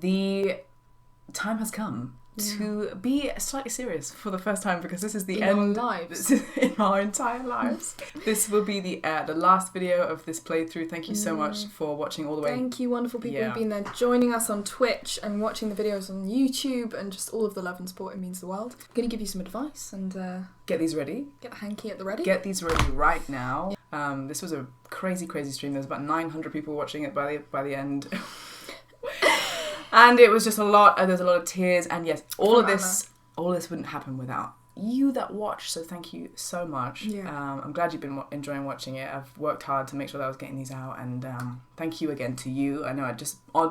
the time has come to be slightly serious for the first time, because this is the end in our entire lives. This will be the last video of this playthrough. Thank you so much for watching all the way. Thank you, wonderful people who've been there joining us on Twitch and watching the videos on YouTube, and just all of the love and support. It means the world. I'm going to give you some advice and get these ready. Get the hanky at the ready. Get these ready right now. This was a crazy stream. There was about 900 people watching it by the end. And it was just a lot. There's a lot of tears, and yes, all of this wouldn't happen without you that watch. So thank you so much. I'm glad you've been enjoying watching it. I've worked hard to make sure that I was getting these out, and thank you again to you. I know I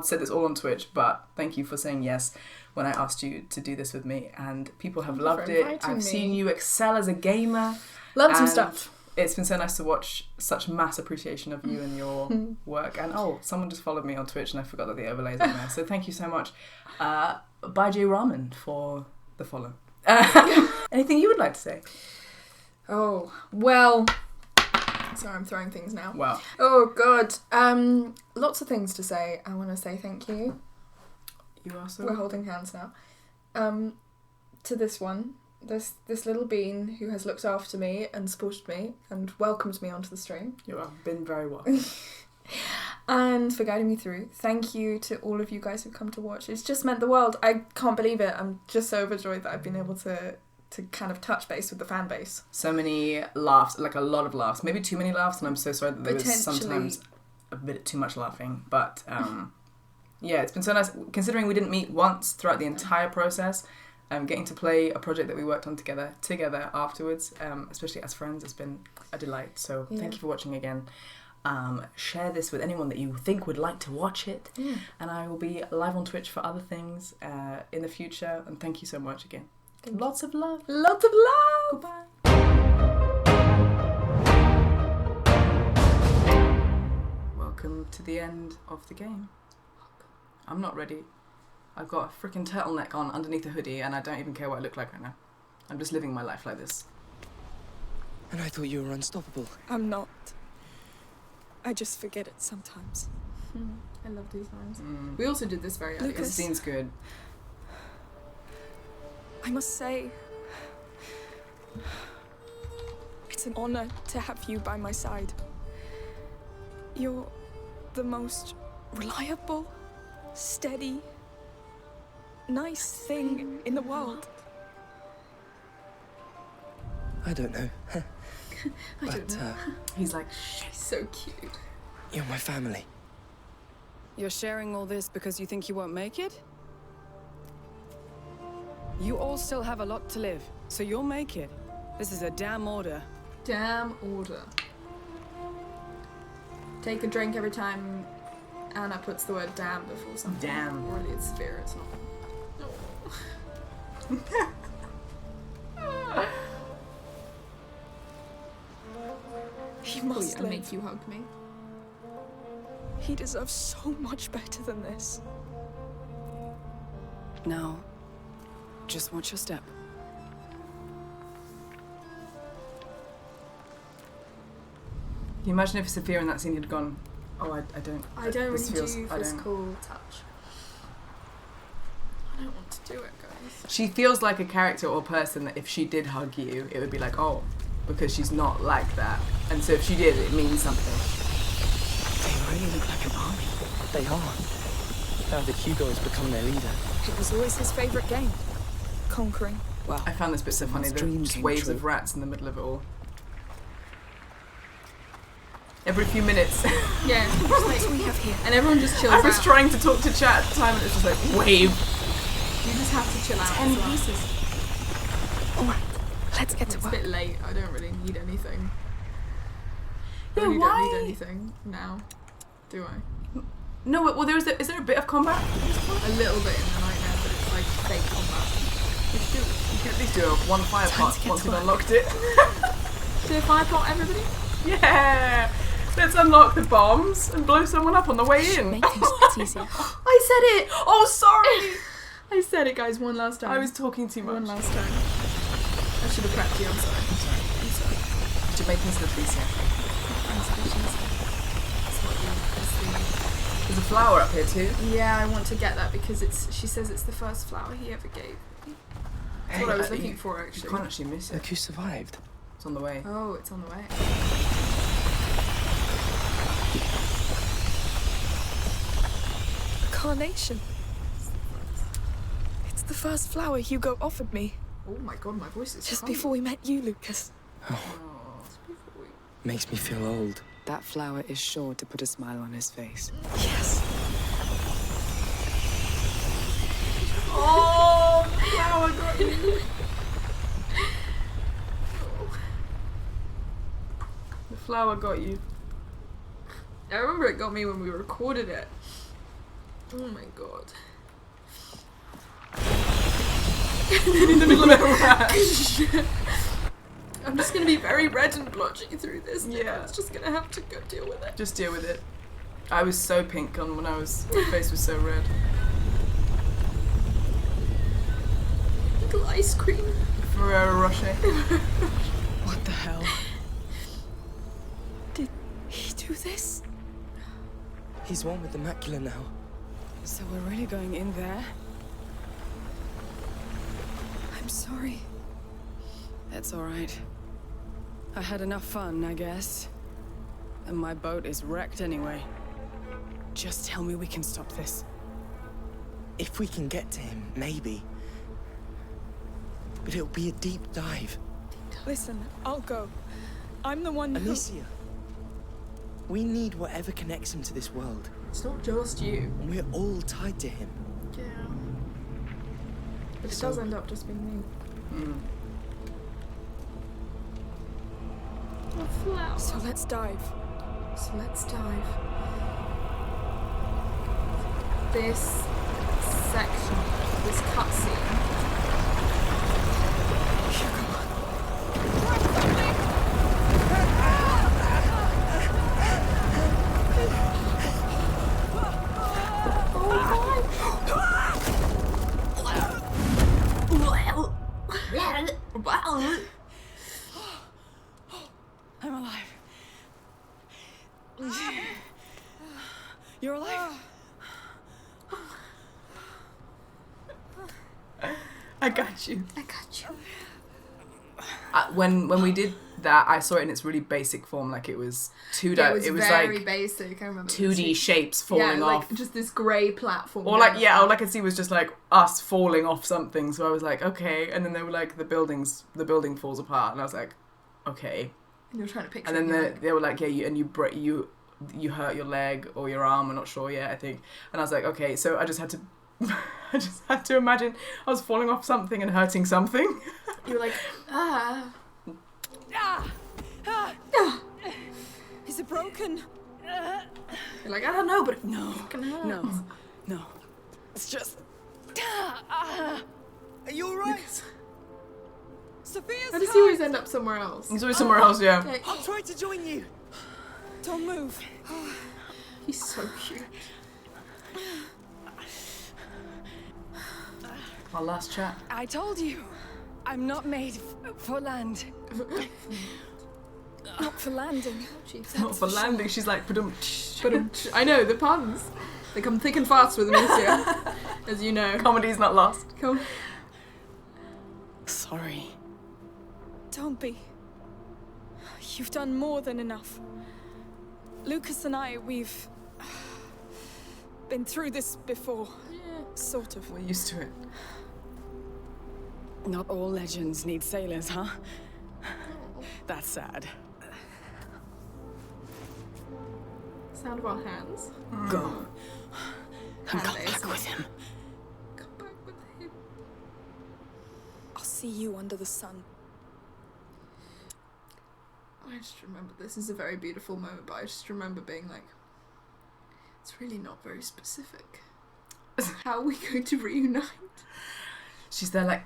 said this all on Twitch, but thank you for saying yes when I asked you to do this with me, and people have loved it. I've seen you excel as a gamer. Learned some stuff. It's been so nice to watch such mass appreciation of you and your work. And someone just followed me on Twitch and I forgot that the overlays are there. So thank you so much. Bye J Ramen for the follow. Anything you would like to say? Oh, well. Sorry, I'm throwing things now. Wow. Oh, God. Lots of things to say. I want to say thank you. You also? We're holding hands now. To this one. This little bean who has looked after me and supported me and welcomed me onto the stream. You have been very welcome. And for guiding me through. Thank you to all of you guys who've come to watch. It's just meant the world. I can't believe it. I'm just so overjoyed that I've been able to kind of touch base with the fan base. So many laughs, like a lot of laughs. Maybe too many laughs, and I'm so sorry that there was sometimes a bit too much laughing. But yeah, it's been so nice. Considering we didn't meet once throughout the entire process, getting to play a project that we worked on together afterwards, especially as friends, it's been a delight. So thank you for watching again. Share this with anyone that you think would like to watch it, and I will be live on Twitch for other things in the future. And thank you so much again. Lots of love. Lots of love. Goodbye. Welcome to the end of the game. I'm not ready. I've got a freaking turtleneck on underneath a hoodie, and I don't even care what I look like right now. I'm just living my life like this. And I thought you were unstoppable. I'm not. I just forget it sometimes. I love these lines. We also did this very early. This scene's good. I must say, it's an honor to have you by my side. You're the most reliable, steady, nice thing in the world. I don't know. I don't know. He's like, she's so cute. You're my family. You're sharing all this because you think you won't make it? You all still have a lot to live, so you'll make it. This is a damn order. Damn order. Take a drink every time Anna puts the word damn before something. Damn. Or it's fear, it's not. He must live. Make you hug me. He deserves so much better than this. Now, just watch your step. Can you imagine if Sophia in that scene had gone, oh, I don't really do physical touch. I don't want to do it, guys. She feels like a character or person that if she did hug you, it would be like, oh, because she's not like that. And so if she did, it means something. They really look like an army. They are. Now that Hugo has become their leader. It was always his favourite game. Conquering. Wow. I found this bit so funny, the waves of rats in the middle of it all. Every few minutes. Yeah. What do we have here? And everyone just chills out. I was trying to talk to chat at the time and it's just like, wave. You just have to chill out. 10 pieces. Alright, let's get to work. It's a bit late. I don't really need anything. I Yeah, really why? don't need anything now. Do I? No, well, is there a bit of combat? A little bit in the nightmare, but it's like fake combat. You could at least do one fire pot once you've unlocked it. Do a fire pot, everybody? Yeah! Let's unlock the bombs and blow someone up on the way in. Make things a bit easier. I said it! Oh, sorry! I said it, guys, one last time. I was talking too much. One last time. I should have prepped you, I'm sorry. I'm sorry. Did you make things look easier? I'm sorry, she's... That's what you... There's a flower up here too. Yeah, I want to get that because she says it's the first flower he ever gave. That's what I was looking for, actually. You can't actually miss it. Look who survived. It's on the way. Oh, it's on the way. A carnation. It's the first flower Hugo offered me. Oh my god, my voice is Just before we met you, Lucas. Makes me feel old. That flower is sure to put a smile on his face. Yes. Oh, the flower got you. The flower got you. I remember it got me when we recorded it. Oh my god. In the middle of it. I'm just gonna be very red and blotchy through this. Yeah. I'm just gonna have to go deal with it. Just deal with it. I was so pink on when my face was so red. Little ice cream. Ferrero Rocher. What the hell? Did he do this? He's one with the macula now. So we're really going in there? I'm sorry. That's all right. I had enough fun, I guess. And my boat is wrecked anyway. Just tell me we can stop this. If we can get to him, maybe. But it'll be a deep dive. Listen, I'll go. I'm the one who... Amicia. We need whatever connects him to this world. It's not just you. And we're all tied to him. Yeah. But it does end up just being me. Mm. A flower. So let's dive. This section, this cutscene. I'm alive. You're alive? I got you. I got you. When we did that, I saw it in its really basic form, like it was 2D. Yeah, it was very like basic. I remember 2D shapes falling off. Like just this grey platform. Or like, all I could see was just like us falling off something. So I was like, okay. And then they were like, the building falls apart, and I was like, okay. And you're trying to picture. And then they were like, yeah, you hurt your leg or your arm. I'm not sure yet. I think. And I was like, okay. So I just had to imagine I was falling off something and hurting something. You're like, Is it broken? You're like, I don't know, but No. No. It's just... Are you alright? Sophia's How does he always end up somewhere else? He's always somewhere else, yeah. Okay. I'll try to join you. Don't move. He's so cute. Our last chat. I told you. I'm not made for land. Not for landing. Not for landing. She's like, I know, the puns. They come thick and fast with Amicia, as you know. comedy's not lost. Come. Sorry. Don't be. You've done more than enough. Lucas and I, we've been through this before. Yeah. Sort of. We're used to it. Not all legends need sailors, huh? That's sad. Sound of our hands. Go. And come Hand back with him. Come back with him. I'll see you under the sun. I just remember this is a very beautiful moment, but I just remember being like, it's really not very specific. How are we going to reunite? She's there like,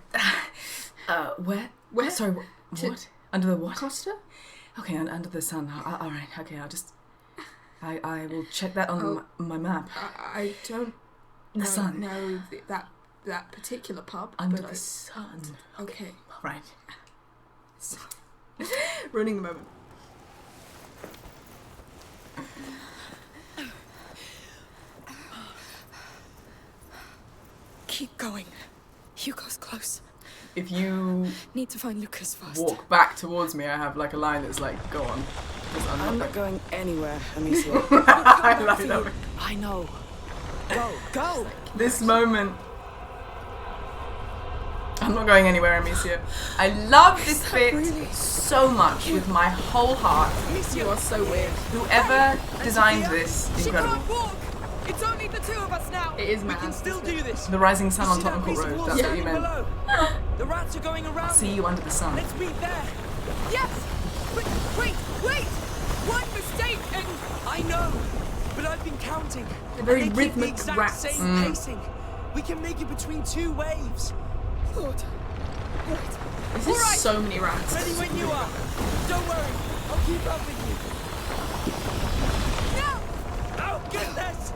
where? Where? Sorry, what? Under the what? Costa? Okay, under the sun. All right, okay, I will check that on my map. I don't The sun. know that particular pub. Under but the sun. Okay. Right. Ruining the moment. Keep going. Hugo's close. If you Need to find Lucas first. walk back towards me, I have like a line that's like, go on. Because I'm not going anywhere, Amicia. I like that. I know. Go! This moment. I'm not going anywhere, Amicia. I love this bit so much with my whole heart. You are so weird. Whoever designed this, She incredible. can't walk! It's only the two of us now! It is We mad. can still do this! The rising sun You on see that Tottenham piece Court of Road, wall that's what you standing meant. below? The rats are going around. I'll see you under the sun. Let's meet there! Yes! But wait! One mistake and... I know! But I've been counting. They're very And they keep the rhythmic exact rats. same pacing. We can make it between two waves. Lord. Right. This is so many rats. Ready when you are. Don't worry. I'll keep up with you. No! Oh, goodness!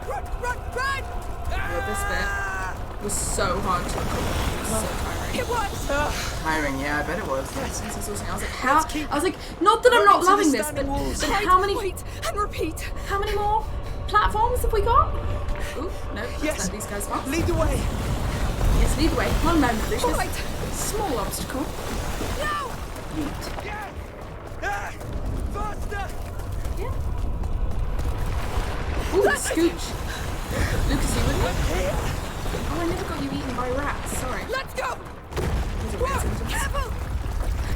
Run! Yeah, this bit was so hard to record. It was so tiring. It was! Tiring, yeah, I bet it was. It's exhausting. I was like, how? I was like, not that I'm not Running to the loving this, standing but walls. how many? Wait and repeat. How many more platforms have we got? Ooh, no, let's Yes. let these guys pass. Lead the way. Yes, lead the way. One moment, Lucius. All right. Small obstacle. No! Yeet. Yeah! Ah! Faster! Yeah. Ooh, the scooch. Lucas, you with me? Here! Oh, I never got you eaten by rats. Sorry. Let's go. These are weird symptoms. Careful.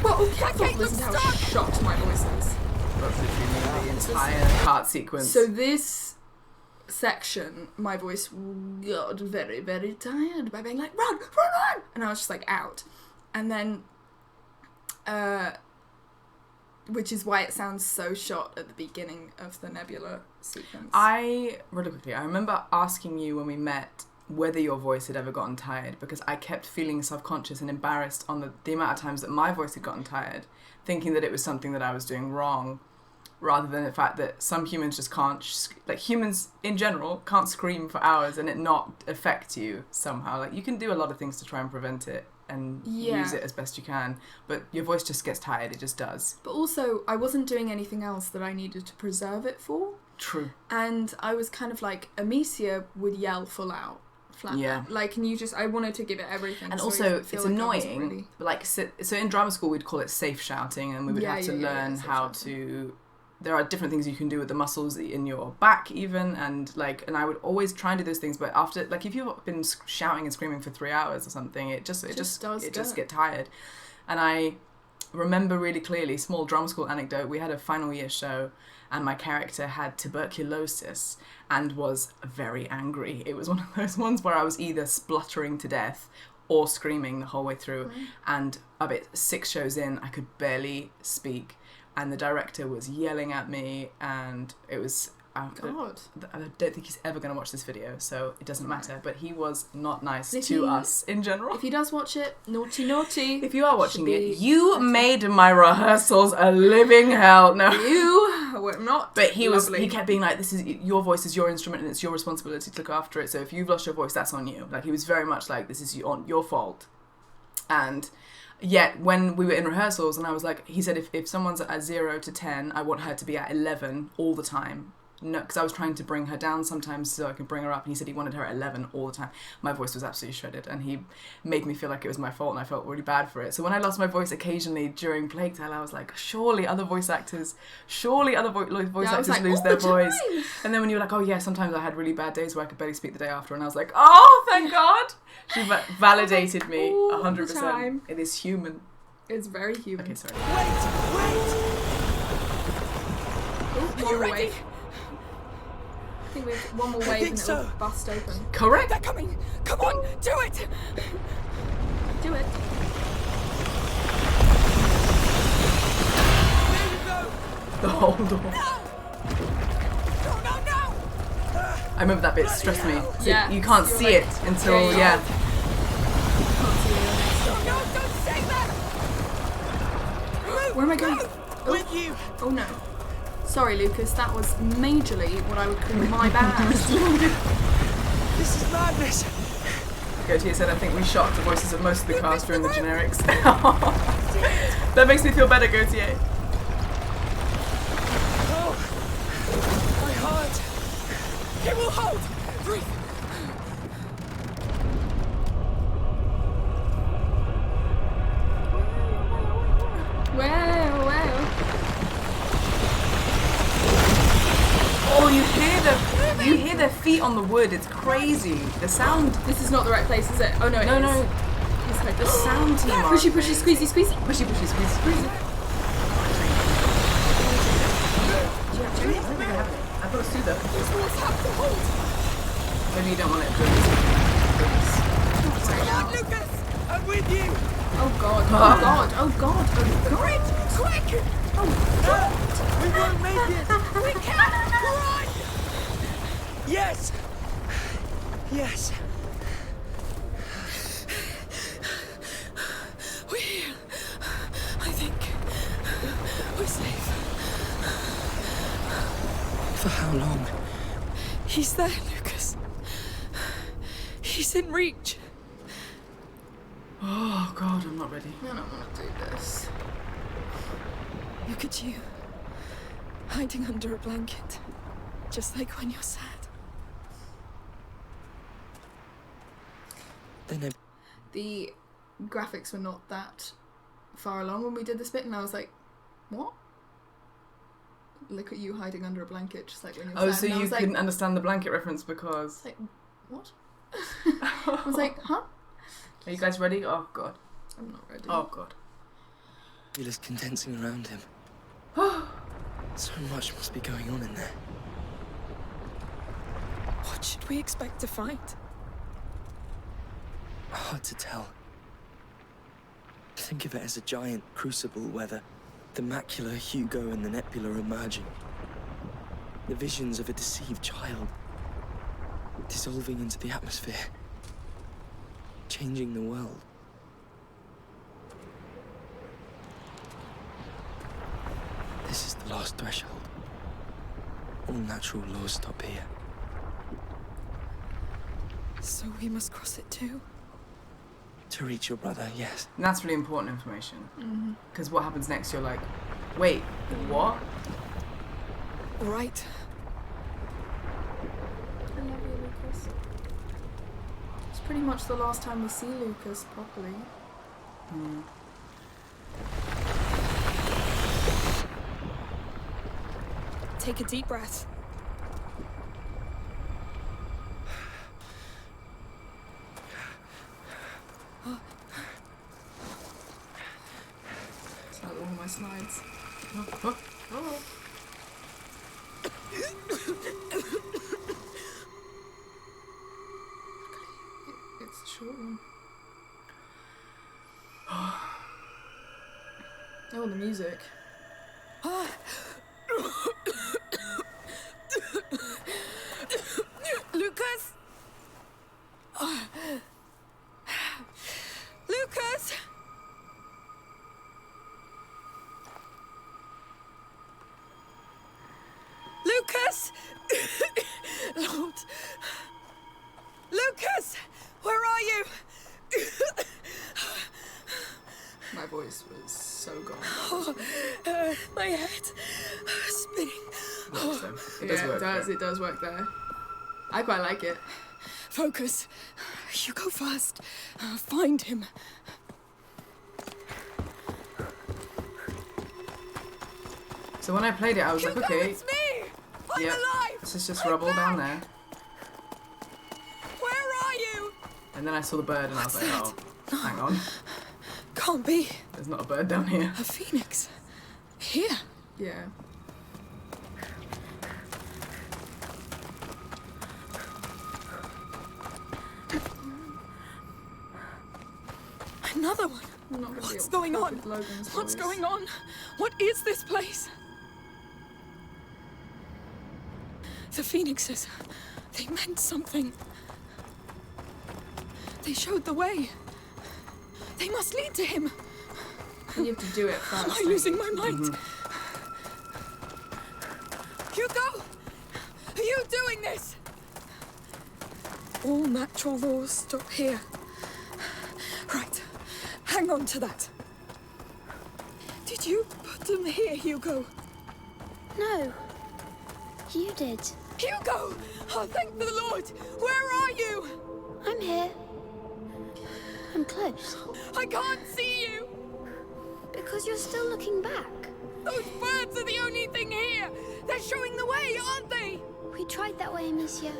Well, careful. Okay, Listen to how stop. shocked my voice is. That's literally the entire cart sequence. So this section, my voice got very, very tired by being like, run! And I was just like, out. And then, which is why it sounds so shot at the beginning of the Nebula sequence. Really quickly, I remember asking you when we met whether your voice had ever gotten tired, because I kept feeling self-conscious and embarrassed on the amount of times that my voice had gotten tired, thinking that it was something that I was doing wrong, rather than the fact that some humans just can't, like humans in general, can't scream for hours and it not affect you somehow. Like you can do a lot of things to try and prevent it and use it as best you can, but your voice just gets tired, it just does. But also, I wasn't doing anything else that I needed to preserve it for. True. And I was kind of like, Amicia would yell full out. Yeah. Like, and you just, I wanted to give it everything. And so also, I feel it's like I annoying, wasn't really... like, so in drama school we'd call it safe shouting, and we would have to learn how to, there are different things you can do with the muscles in your back even, and I would always try and do those things, but after, like, if you've been shouting and screaming for 3 hours or something, it just get tired. And I remember really clearly, small drama school anecdote, we had a final year show, and my character had tuberculosis and was very angry. It was one of those ones where I was either spluttering to death or screaming the whole way through. And about 6 shows in, I could barely speak. And the director was yelling at me, and it was... God. I don't think he's ever going to watch this video, so it doesn't matter. But he was not nice to us in general. If he does watch it, naughty. If you are watching it, you made my rehearsals a living hell. No, You were not. but he lovely. he kept being like, "This is your voice is your instrument, and it's your responsibility to look after it. So if you've lost your voice, that's on you." Like he was very much like, "This is your fault." And yet, when we were in rehearsals, and I was like, he said, if someone's at 0 to 10, I want her to be at 11 all the time. No, because I was trying to bring her down sometimes so I could bring her up, and he said he wanted her at 11 all the time. My voice was absolutely shredded, and he made me feel like it was my fault, and I felt really bad for it. So when I lost my voice occasionally during Plague Tale, I was like, surely other voice actors lose their voice. And then when you were like, oh yeah, sometimes I had really bad days where I could barely speak the day after, and I was like, oh, thank God. She validated me 100%. It is human. It's very human. Okay, sorry. Wait! More wave. I think we have one more wave and it'll bust open. Correct. They're coming. Come on, do it. Do it. There you go! The whole door. No! I remember that bit stressed me. So Yeah. you can't You're see like- it until, Yeah. yeah. No, don't say that! Where am I going? With you! Oh no. Sorry, Lucas, that was majorly what I would call my bad. This is madness! Gautier said, I think we shocked the voices of most of the cast during the generics. That makes me feel better, Gautier. Oh, my heart! It will hold. Breathe. on the wood. It's crazy. The sound. This is not the right place, is it? Oh no, it is. No. It's like The sound team. pushy, squeezy. Pushy, squeezy. I thought Sue though. Maybe you don't want it to Lucas! I'm with you! Oh god. Quick! Oh God! We won't make it! We can! Run! Yes! Yes! We're here. I think we're safe. For how long? He's there, Lucas. He's in reach. Oh God, I'm not ready. I don't want to do this. Look at you. Hiding under a blanket. Just like when you're sad. Then The graphics were not that far along when we did this bit, and I was like, what? Look at you hiding under a blanket, just like when you're sad. Oh, so And I you was couldn't like, understand the blanket reference because... like, what? I was like, huh? Are you guys ready? Oh God. I'm not ready. Oh God. feel is condensing around him. So much must be going on in there. What should we expect to find? Hard to tell. Think of it as a giant crucible where the macula, Hugo, and the nebula are merging. The visions of a deceived child dissolving into the atmosphere, changing the world. This is the last threshold. All natural laws stop here. So we must cross it too? To reach your brother, yes. And that's really important information. Because what happens next, you're like, wait, what? Right. I love you, Lucas. It's pretty much the last time we see Lucas properly. Take a deep breath. It's like all my slides. It's a short one. Oh, the music. Lucas! Lucas! Lucas! Lord! Lucas! Where are you? My voice was so gone. My head spinning. Works then. It Yeah, does work. it does work there. I quite like it. Focus. You go first. Find him. So when I played it, I was like, okay, It's me! I'm yeah, alive! this is just I'm rubble down back! there. Where are you? And then I saw the bird and I was like, oh, hang on, Can't be. there's not a bird down here. A phoenix. Here. Yeah. Another one. I'm not gonna be What's able to going cope on? with Logan's What's voice. going on? What is this place? The phoenixes. They meant something. They showed the way. They must lead to him. You have to do it Am fast. I losing my mind? Hugo! Are you doing this? All natural laws stop here. Right. Hang on to that. Did you put them here, Hugo? No. You did. Hugo! Oh, thank the Lord! Where are you? I'm here. I'm close. I can't see you! Because you're still looking back. Those birds are the only thing here! They're showing the way, aren't they? We tried that way, Amicia,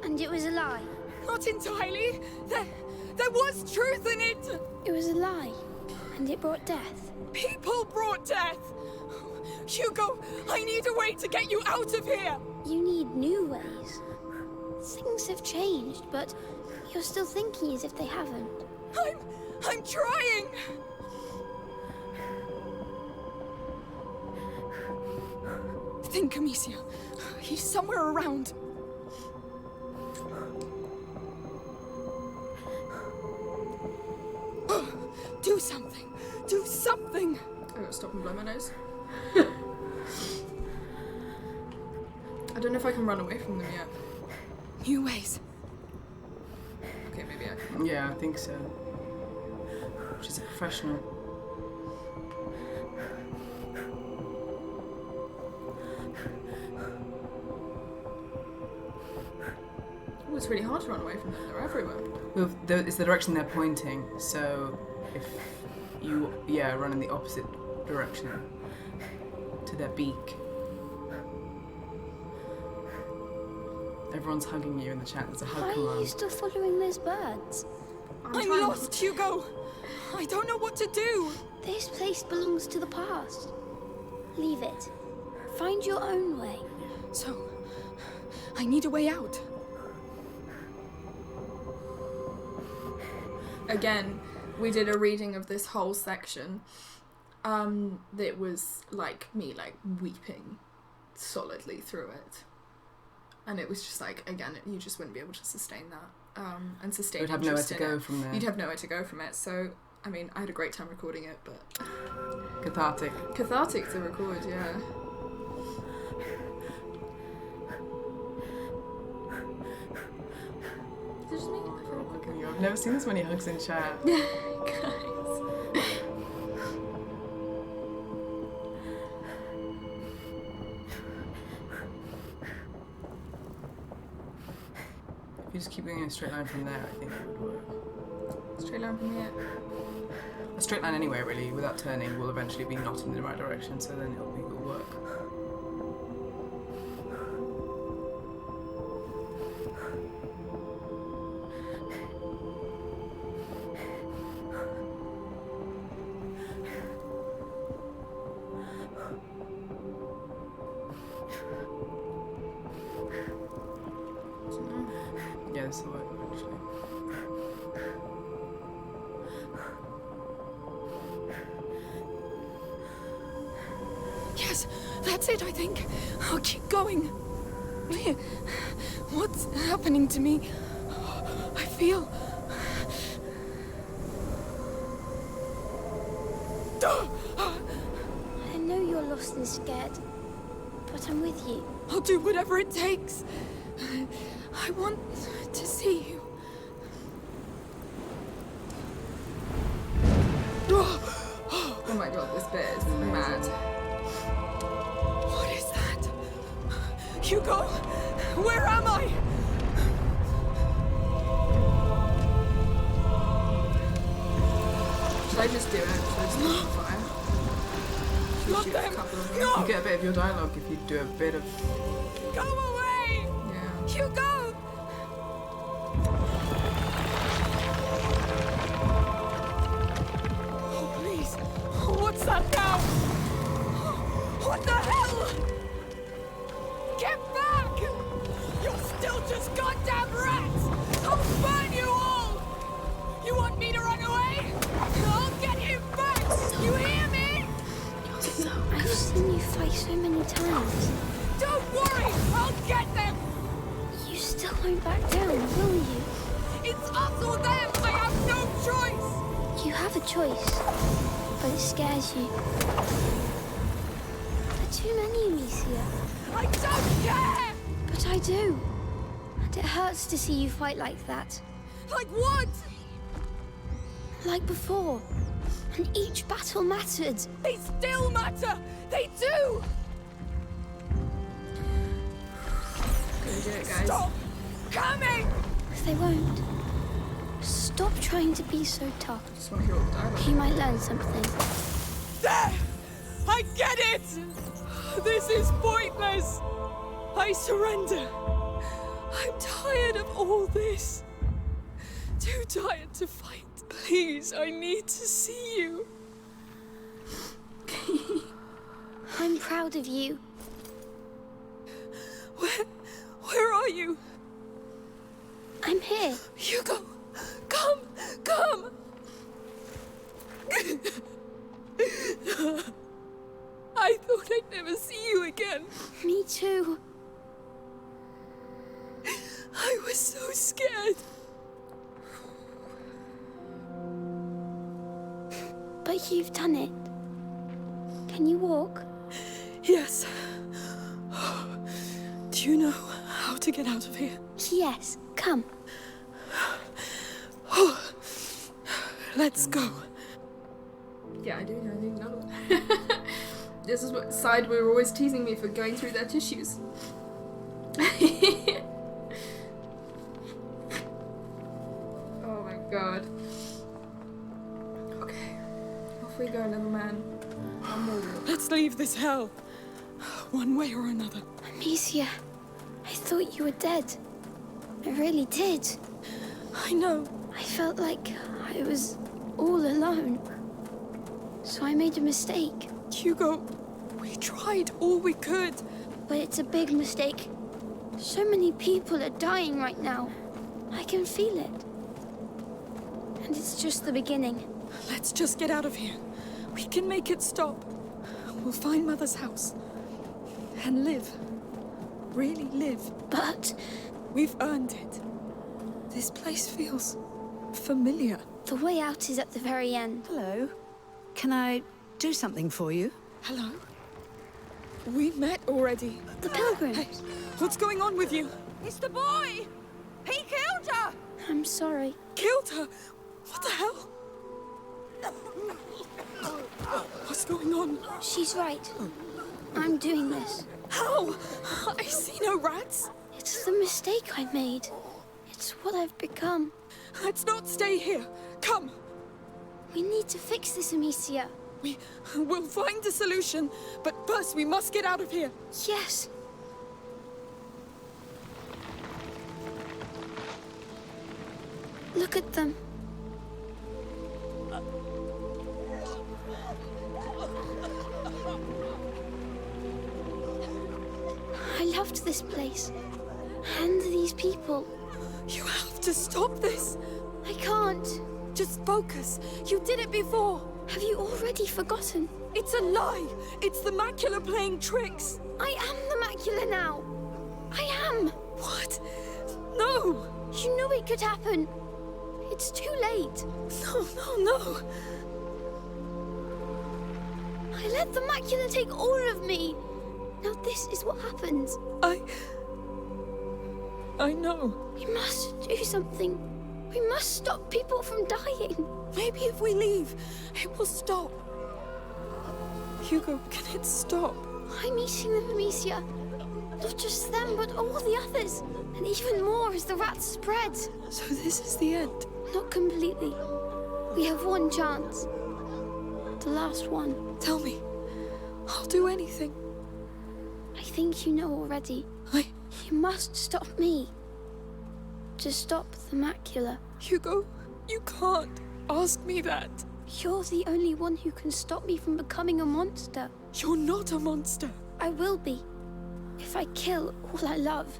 And it was a lie. Not entirely. There was truth in it. It was a lie. And it brought death. People brought death. Hugo, I need a way to get you out of here. You need new ways. Things have changed, but you're still thinking as if they haven't. I'm trying. Think, Amicia. He's somewhere around. Do something. Do something. I gotta stop and blow my nose. I don't know if I can run away from them yet. New ways. Okay, maybe I can. Yeah, I think so. She's a professional. Oh, it's really hard to run away from them. They're everywhere. Well, it's the direction they're pointing, so if you, run in the opposite direction to their beak. Everyone's hugging you in the chat. There's a hug Why command. are you still following those birds? I'm lost, Hugo. I don't know what to do. This place belongs to the past. Leave it. Find your own way. So, I need a way out. Again, we did a reading of this whole section. That was like me weeping solidly through it. And it was just like, again, you just wouldn't be able to sustain that. And sustain You'd have nowhere to go from there. You'd have nowhere to go from it. So, I mean, I had a great time recording it, but... Cathartic. Cathartic to record, yeah. Is it just me? I feel like I've never seen this many hugs in chat. guys. If you just keep going in a straight line from there, I think it would work. Straight line from here. A straight line anyway, really, without turning, will eventually be not in the right direction, so then it'll work. Yeah, this will work eventually. Yes, that's it, I think. I'll keep going. What's happening to me? I feel... I know you're lost and scared, but I'm with you. I'll do whatever it takes. I want to see you. Oh my god, this bit is mad. What is that? Hugo, where am I? Should I just do it? Should I just do it fire? Should we Not shoot them. a couple of them? No. You get a bit of your dialogue if you do a bit of... Go away! Yeah. Hugo! Oh, please. What's that now? What the hell? Get back! You're still just goddamn rats! I'll burn you all! You want me to run away? I'll get you back! You hear me? I've seen you fight so many times. Don't worry! I'll get them! You still won't back down, will you? It's us or them! I have no choice! You have a choice, but it scares you. There are too many, Amicia. I don't care! But I do. And it hurts to see you fight like that. Like what? Like before. And each battle mattered. They still matter! They do! Gonna do it, guys. Stop coming! They won't. Stop trying to be so tough. Just want to hear all the dialogue. You might learn something. There! I get it! This is pointless! I surrender. I'm tired of all this. Too tired to fight. Please, I need to see you. I'm proud of you. Where are you? I'm here. Hugo, come! I thought I'd never see you again. Me too. I was so scared. But you've done it. Can you walk? Yes. Do you know how to get out of here? Yes, come. Let's go. Yeah, I do know. This is what side we were always teasing me for going through their tissues. Oh my god. Okay. Off we go, little man. One more walk. Let's leave this hell. One way or another. Amicia, I thought you were dead. I really did. I know. I felt like I was all alone. So I made a mistake. Hugo, we tried all we could. But it's a big mistake. So many people are dying right now. I can feel it. And it's just the beginning. Let's just get out of here. We can make it stop. We'll find Mother's house. And live. Really live. But We've earned it. This place feels familiar. the way out is at the very end. Hello. Can I do something for you? Hello? We met already. The pilgrims. Hey, what's going on with you? It's the boy! He killed her! I'm sorry. Killed her? What the hell? What's going on? She's right. I'm doing this. How? I see no rats. It's the mistake I made. It's what I've become. Let's not stay here. Come. We need to fix this, Amicia. We'll find a solution, but first we must get out of here. Yes. Look at them. I loved this place. And these people. You have to stop this. I can't. Just focus. You did it before. Have you already forgotten? It's a lie. It's the macula playing tricks. I am the macula now. I am. What? No. You knew it could happen. It's too late. No. I let the macula take all of me. Now this is what happens. I know. We must do something. We must stop people from dying. Maybe if we leave, it will stop. Hugo, can it stop? I'm eating them, Amicia. Not just them, but all the others. And even more as the rats spread. So this is the end. Not completely. We have one chance. The last one. Tell me. I'll do anything. I think you know already. You must stop me. To stop the macula. Hugo, you can't ask me that. You're the only one who can stop me from becoming a monster. You're not a monster. I will be. If I kill all I love.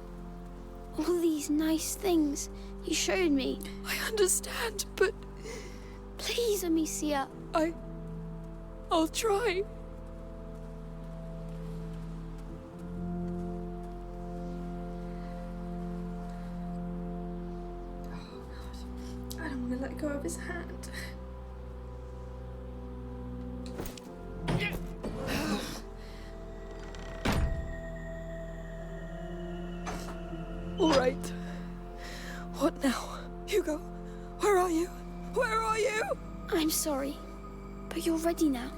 All these nice things you showed me. I understand, but... Please, Amicia. I'll try. I don't want to let go of his hand. All right. What now? Hugo, where are you? Where are you? I'm sorry, but you're ready now.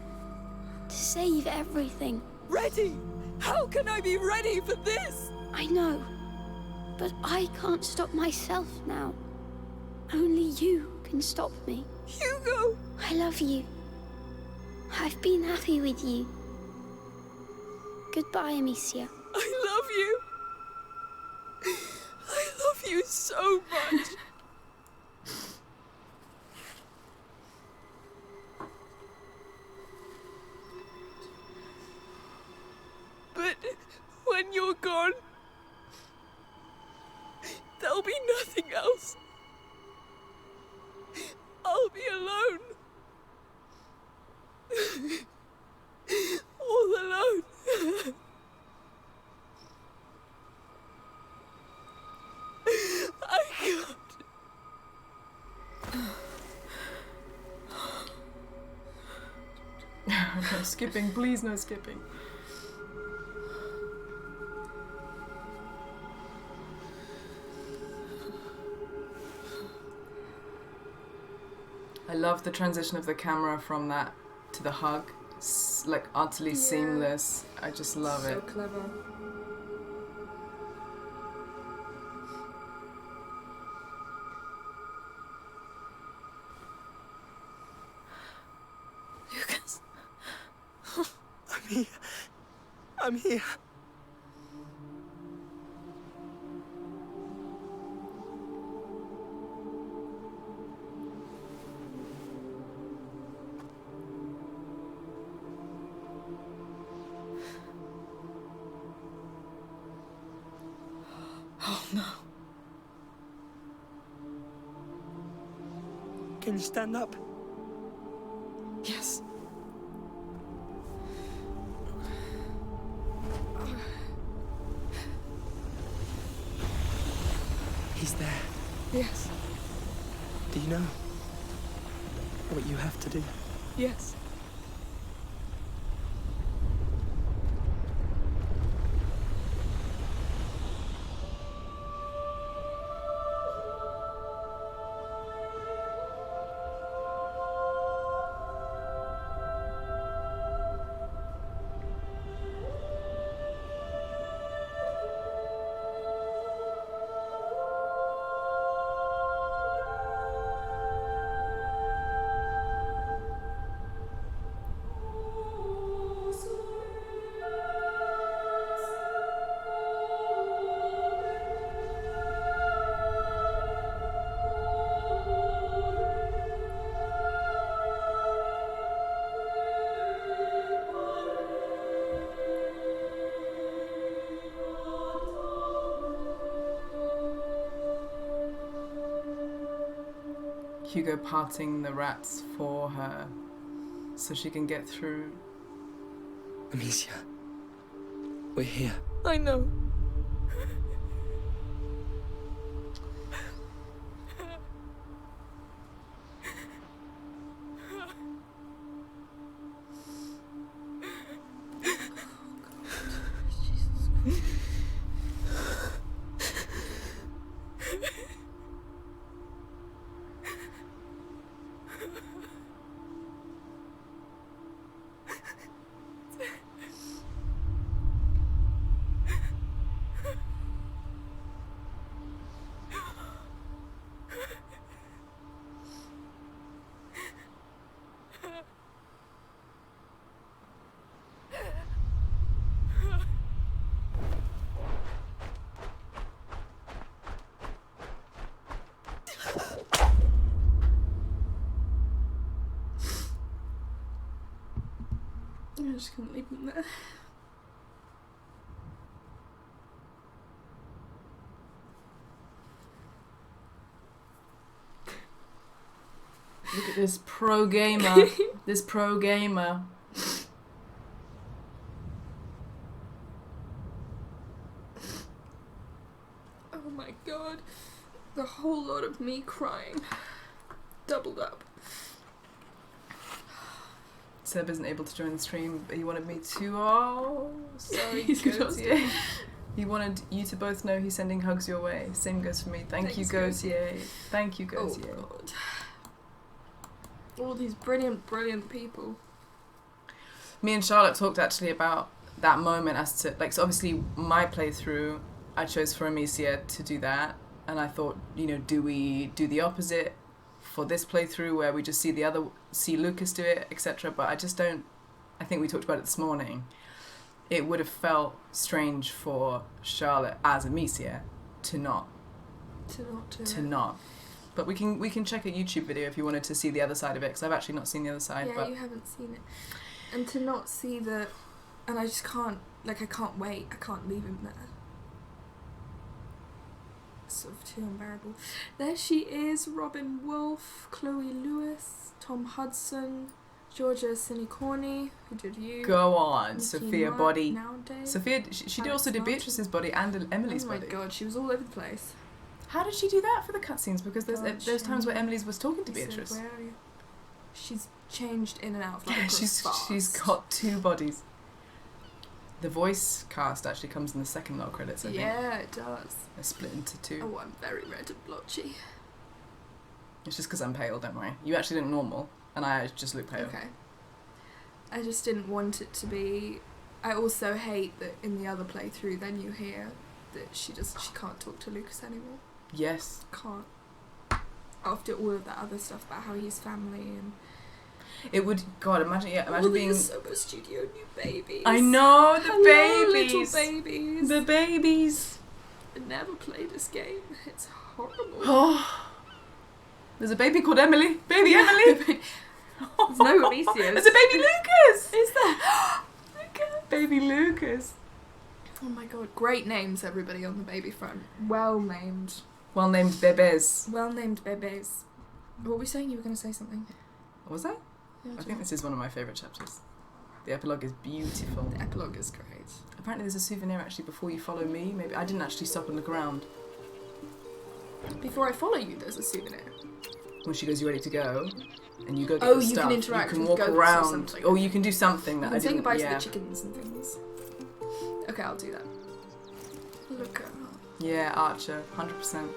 To save everything. Ready? How can I be ready for this? I know, but I can't stop myself now. Only you can stop me. Hugo! I love you. I've been happy with you. Goodbye, Amicia. I love you. I you so much. But when you're gone, there'll be nothing else. I'll be alone. All alone. I can't. No skipping, please, no skipping. I love the transition of the camera from that to the hug. It's like utterly seamless. I just love it. So clever. Lucas. I'm here. I'm here. Oh no. Can you stand up? Yes. He's there. Yes. Do you know what you have to do? Yes. Hugo parting the rats for her so she can get through. Amicia, we're here. I know. I just couldn't leave him there. Look at this pro gamer. This pro gamer. Oh my god. The whole lot of me crying. Doubled up. Seb isn't able to join the stream, but he wanted me to. Oh, sorry, He's Gautier. He wanted you to both know he's sending hugs your way. Same goes for me. Thank you, Gautier. Thank you, Gautier. Oh god. All these brilliant, brilliant people. Me and Charlotte talked actually about that moment as to, like, so obviously my playthrough, I chose for Amicia to do that, and I thought, you know, do we do the opposite for this playthrough where we just see Lucas do it, etc. But I just don't, I think we talked about it this morning, it would have felt strange for Charlotte as Amicia to not To not. But we can check a YouTube video if you wanted to see the other side of it, because I've actually not seen the other side. Yeah, you haven't seen it. And to not see the... And I just can't... Like, I can't wait. I can't leave him there. It's sort of too unbearable. There she is. Robin Wolfe, Chloe Lewis, Tom Hudson, Georgia Sinicorni, who did you. Go on. Nikki Sophia Body. Nowadays. Sophia, she also did Beatrice's body and Emily's body. Oh my god, she was all over the place. How did she do that for the cutscenes? Because there's times where Emily's was talking to He said, Beatrice. "Where are you?" She's changed in and out of like she's got 2 bodies. The voice cast actually comes in the second lot of credits, I think. Yeah, it does. They're split into 2. Oh, I'm very red and blotchy. It's just because I'm pale, don't worry. You actually look normal, and I just look pale. Okay. I just didn't want it to be... I also hate that in the other playthrough then you hear that she can't talk to Lucas anymore. Yes. Can't. After all of that other stuff about how he's family and... It would... God, imagine being... Sober Studio new babies. I know, the Hello, babies. little babies. The babies. I never played this game. It's horrible. Oh. There's a baby called Emily. Baby Emily. There's no Amicia. There's a baby Lucas. Is there? Lucas. Baby Lucas. Oh my god. Great names, everybody on the baby front. Well named. Well named bebes. Well named bebes. What were we saying? You were going to say something. Was I? Yeah, I think this is one of my favourite chapters. The epilogue is beautiful. The epilogue is great. Apparently there's a souvenir actually before you follow me. Maybe I didn't actually stop and look around. Before I follow you, there's a souvenir. When she goes, you ready to go? And you go get Oh, the you stuff. can interact You can with walk goats or around. something. Or you can do something that You I can say didn't... goodbye yeah. to the chickens and things. Okay, I'll do that. Look at her. Yeah, Archer. 100%.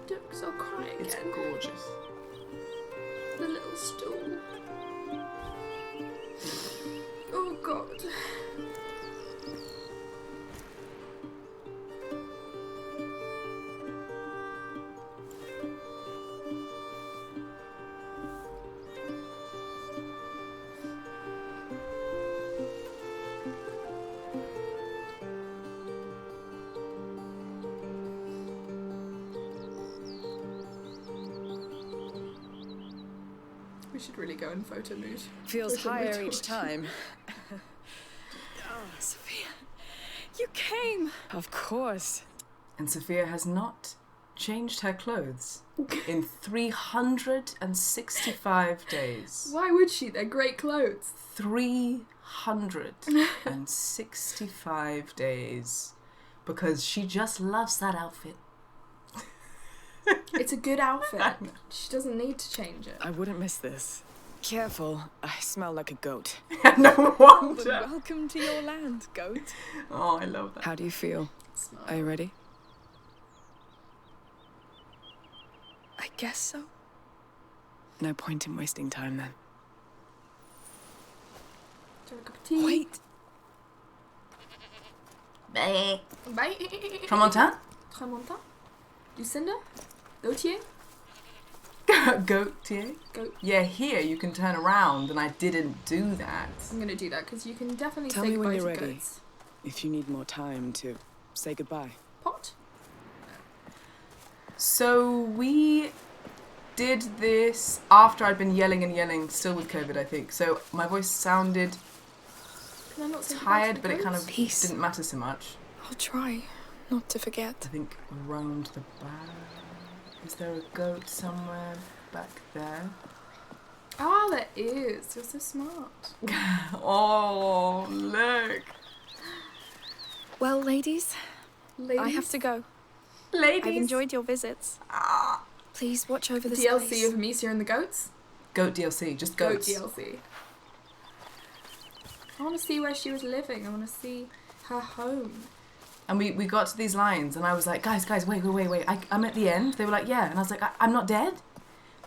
Ducks are crying It's again. gorgeous. The little stool. Oh god. We should really go in photo mood. Feels Photo higher mood. each time. Sophia, you came. Of course. And Sophia has not changed her clothes in 365 days. Why would she? They're great clothes. 365 days. Because she just loves that outfit. It's a good outfit. She doesn't need to change it. I wouldn't miss this. Careful, I smell like a goat. No wonder. Welcome to your land, goat. Oh, I love that. How do you feel? Smell. Are you ready? I guess so. No point in wasting time then. Do you want a cup of tea? Wait. Bye. Tramontin? Tramontin? Lucinda? Gautier? Gautier? Goat. Yeah, here you can turn around, and I didn't do that. I'm gonna do that because you can definitely Tell say me when goodbye you're to ready. goats. If you need more time to say goodbye. Pot? So we did this after I'd been yelling and yelling, still with COVID, I think. So my voice sounded Can I not say goodbye to tired, the but it kind of goats? Peace. didn't matter so much. I'll try not to forget. I think around the back. Is there a goat somewhere back there? Ah, there is. You're so smart. Oh, look. Well, ladies, Ladies. I have to go. Ladies. I've enjoyed your visits. Ah. Please watch over this DLC place. of Amicia and the goats? Goat DLC, just goats. Goat DLC. I want to see where she was living. I want to see her home. And we got to these lines, and I was like, guys, wait. I'm at the end. They were like, yeah. And I was like, I'm not dead.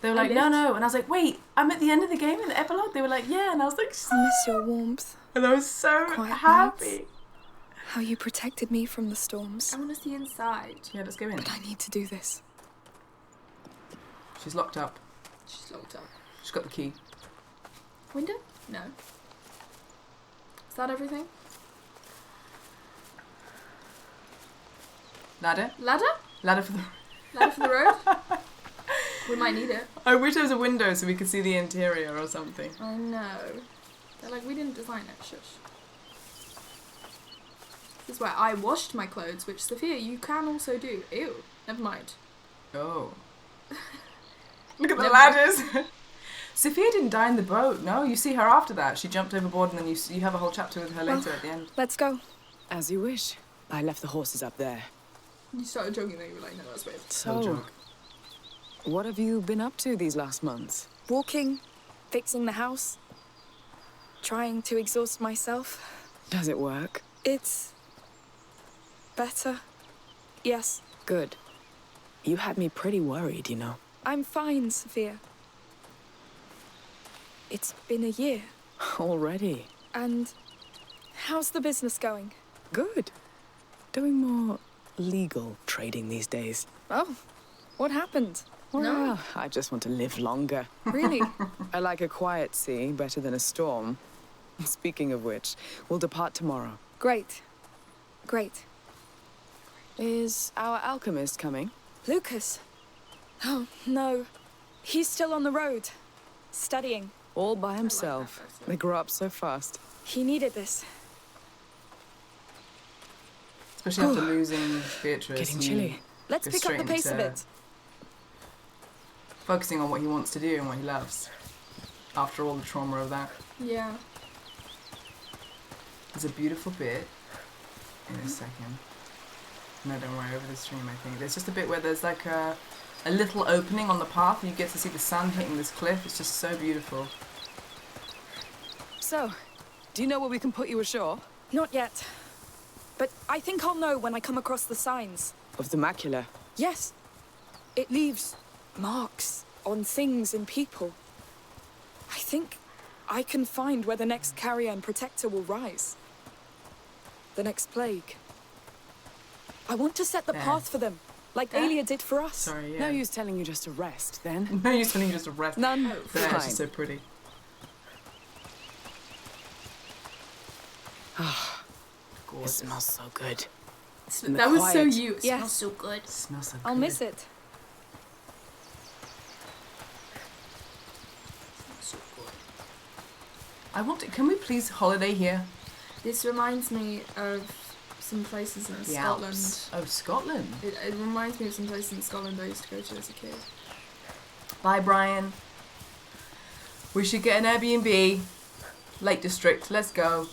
They were like, no. And I was like, wait, I'm at the end of the game in the epilogue? They were like, yeah. And I was like, I miss your warmth, and I was so Quiet happy. nights. how you protected me from the storms. I want to see inside. Yeah, let's go in. But I need to do this. She's locked up. She's locked up. She's got the key. Window? No. Is that everything? Ladder? Ladder? Ladder for the... Ladder for the road? We might need it. I wish there was a window so we could see the interior or something. I know. They're like, we didn't design it. Shush. This is where I washed my clothes, which, Sophia, you can also do. Ew. Never mind. Oh. Look at the ladders. Sophia didn't die in the boat. No, you see her after that. She jumped overboard and then you have a whole chapter with her later at the end. Let's go. As you wish. I left the horses up there. You started joking then you were like, no, that's weird. So, what have you been up to these last months? Walking, fixing the house, trying to exhaust myself. Does it work? It's better. Yes. Good. You had me pretty worried, you know. I'm fine, Sophia. It's been a year. Already? And how's the business going? Good. Doing more legal trading these days. Oh, what happened? Well, I just want to live longer. Really? I like a quiet sea better than a storm. Speaking of which, we'll depart tomorrow. Great. Great. Is our alchemist coming? Lucas? Oh, no. He's still on the road. Studying. All by himself. They grow up so fast. He needed this. Especially after losing Beatrice. Getting chilly. Let's pick up the pace a bit. Focusing on what he wants to do and what he loves. After all the trauma of that. Yeah. There's a beautiful bit in a second. No, don't worry, over the stream I think. There's just a bit where there's like a little opening on the path and you get to see the sun hitting this cliff. It's just so beautiful. So, do you know where we can put you ashore? Not yet. But I think I'll know when I come across the signs. Of the macula? Yes. It leaves marks on things and people. I think I can find where the next carrier and protector will rise. The next plague. I want to set the path for them, like Aelia did for us. Sorry, yeah. No use telling you just to rest, then. No use telling you just to rest. None. There, Fine. she's so pretty. It smells so good. That was so quiet. you. It Yes. smells so good. It smells so I'll good. miss it. So good. I want to, can we please holiday here? This reminds me of some places in The Scotland. Alps. Oh, Scotland. It reminds me of some places in Scotland I used to go to as a kid. Bye, Brian. We should get an Airbnb. Lake District. Let's go.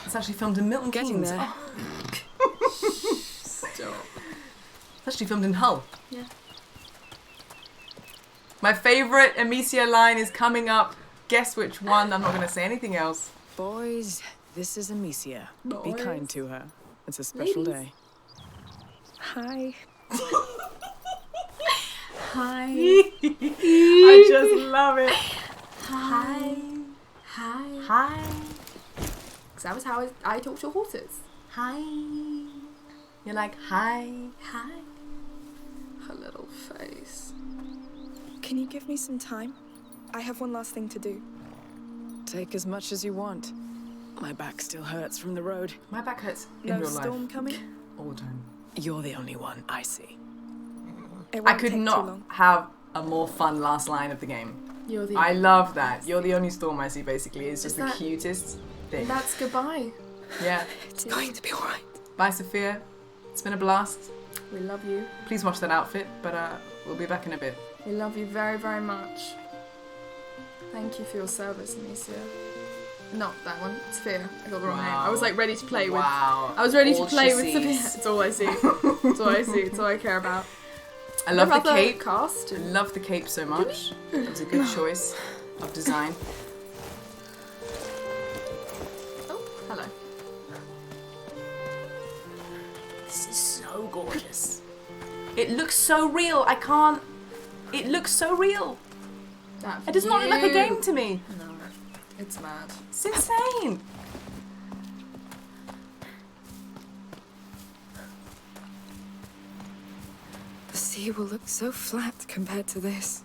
It's actually filmed in Milton Getting Keynes. there. Stop. It's actually filmed in Hull. Yeah. My favourite Amicia line is coming up. Guess which one? I'm not going to say anything else. Boys, this is Amicia. Be Boys. kind to her. It's a special Ladies. day. Hi. Hi. I just love it. Hi. Hi. Hi. Because that was how I talk to horses. Hi. You're like, hi. Hi. Her little face. Can you give me some time? I have one last thing to do. Take as much as you want. My back still hurts from the road. My back hurts in No real storm life. coming? All the time. You're the only one I see. It I won't could take too not long. have a more fun last line of the game. You're the. I love that. You're the only storm I see, basically. It's just Is the that- cutest thing. That's goodbye. Yeah. It's going to be alright. Bye, Sophia. It's been a blast. We love you. Please watch that outfit, but we'll be back in a bit. We love you very, very much. Thank you for your service, Amicia. Not that one. Sophia. I got the wrong name. I was like ready to play with. Wow. I was ready All to play she with sees. Sophia. It's all I see. It's all I see. It's all I care about. I love the Other cape. Cast. I love the cape so much. It was a good choice of design. Oh, hello. This is so gorgeous. It looks so real. I can't. It looks so real. It does not look like a game to me. No, it's mad. It's insane. The sea will look so flat compared to this.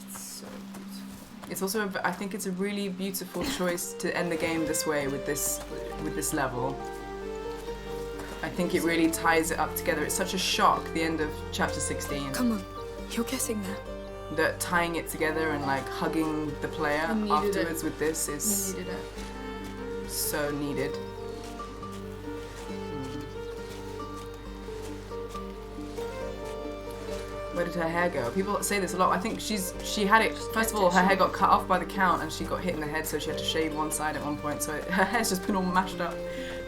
It's so beautiful. It's also, I think it's a really beautiful choice to end the game this way with this level. I think it really ties it up together. It's such a shock, the end of chapter 16. Come on, you're getting there. That tying it together and like hugging the player afterwards with this is so needed. Where did her hair go? People say this a lot. I think she had it. First of all, her hair got cut off by the Count, and she got hit in the head, so she had to shave one side at one point. So her hair's just been all mashed up.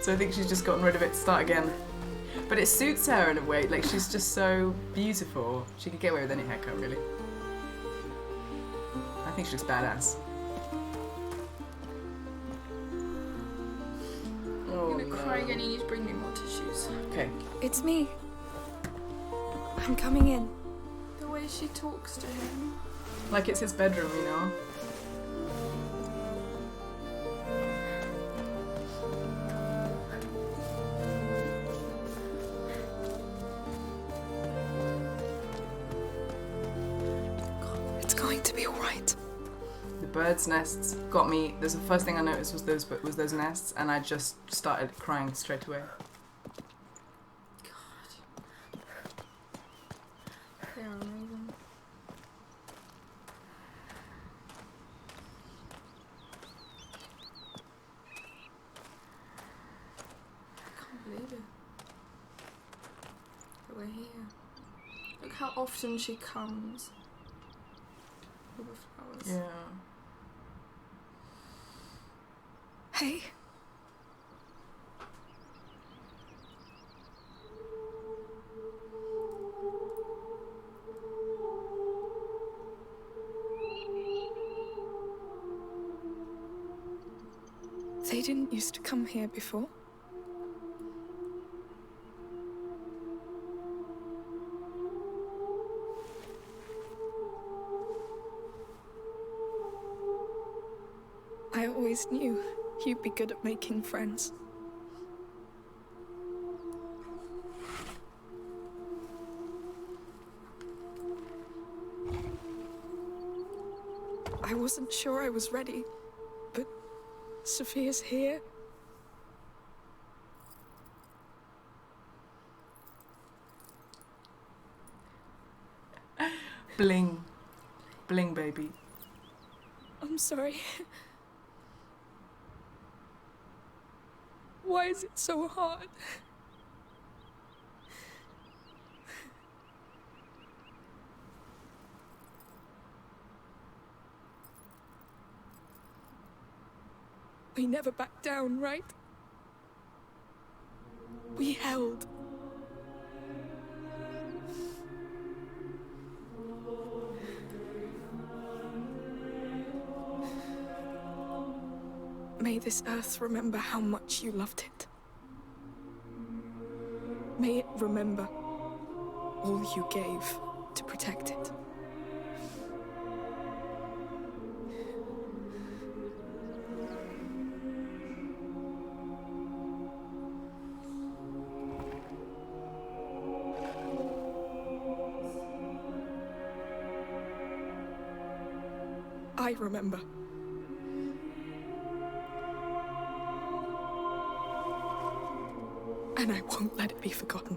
So I think she's just gotten rid of it to start again. But it suits her in a way. Like she's just so beautiful. She could get away with any haircut, really. I think she's badass. I'm gonna cry again. You need to bring me more tissues. Okay. It's me. I'm coming in. The way she talks to him. Like it's his bedroom, you know? It's going to be alright. The bird's nests got me. There's the first thing I noticed was those nests, and I just started crying straight away. They're amazing. I can't believe it. That we're here. Look how often she comes. With the flowers. Yeah. Hey. They didn't used to come here before. I always knew you'd be good at making friends. I wasn't sure I was ready, but Sophia's here. Bling. Bling, baby. I'm sorry. Why is it so hard? We never backed down, right? We held. May this earth remember how much you loved it. May it remember all you gave to protect it. I remember. And I won't let it be forgotten.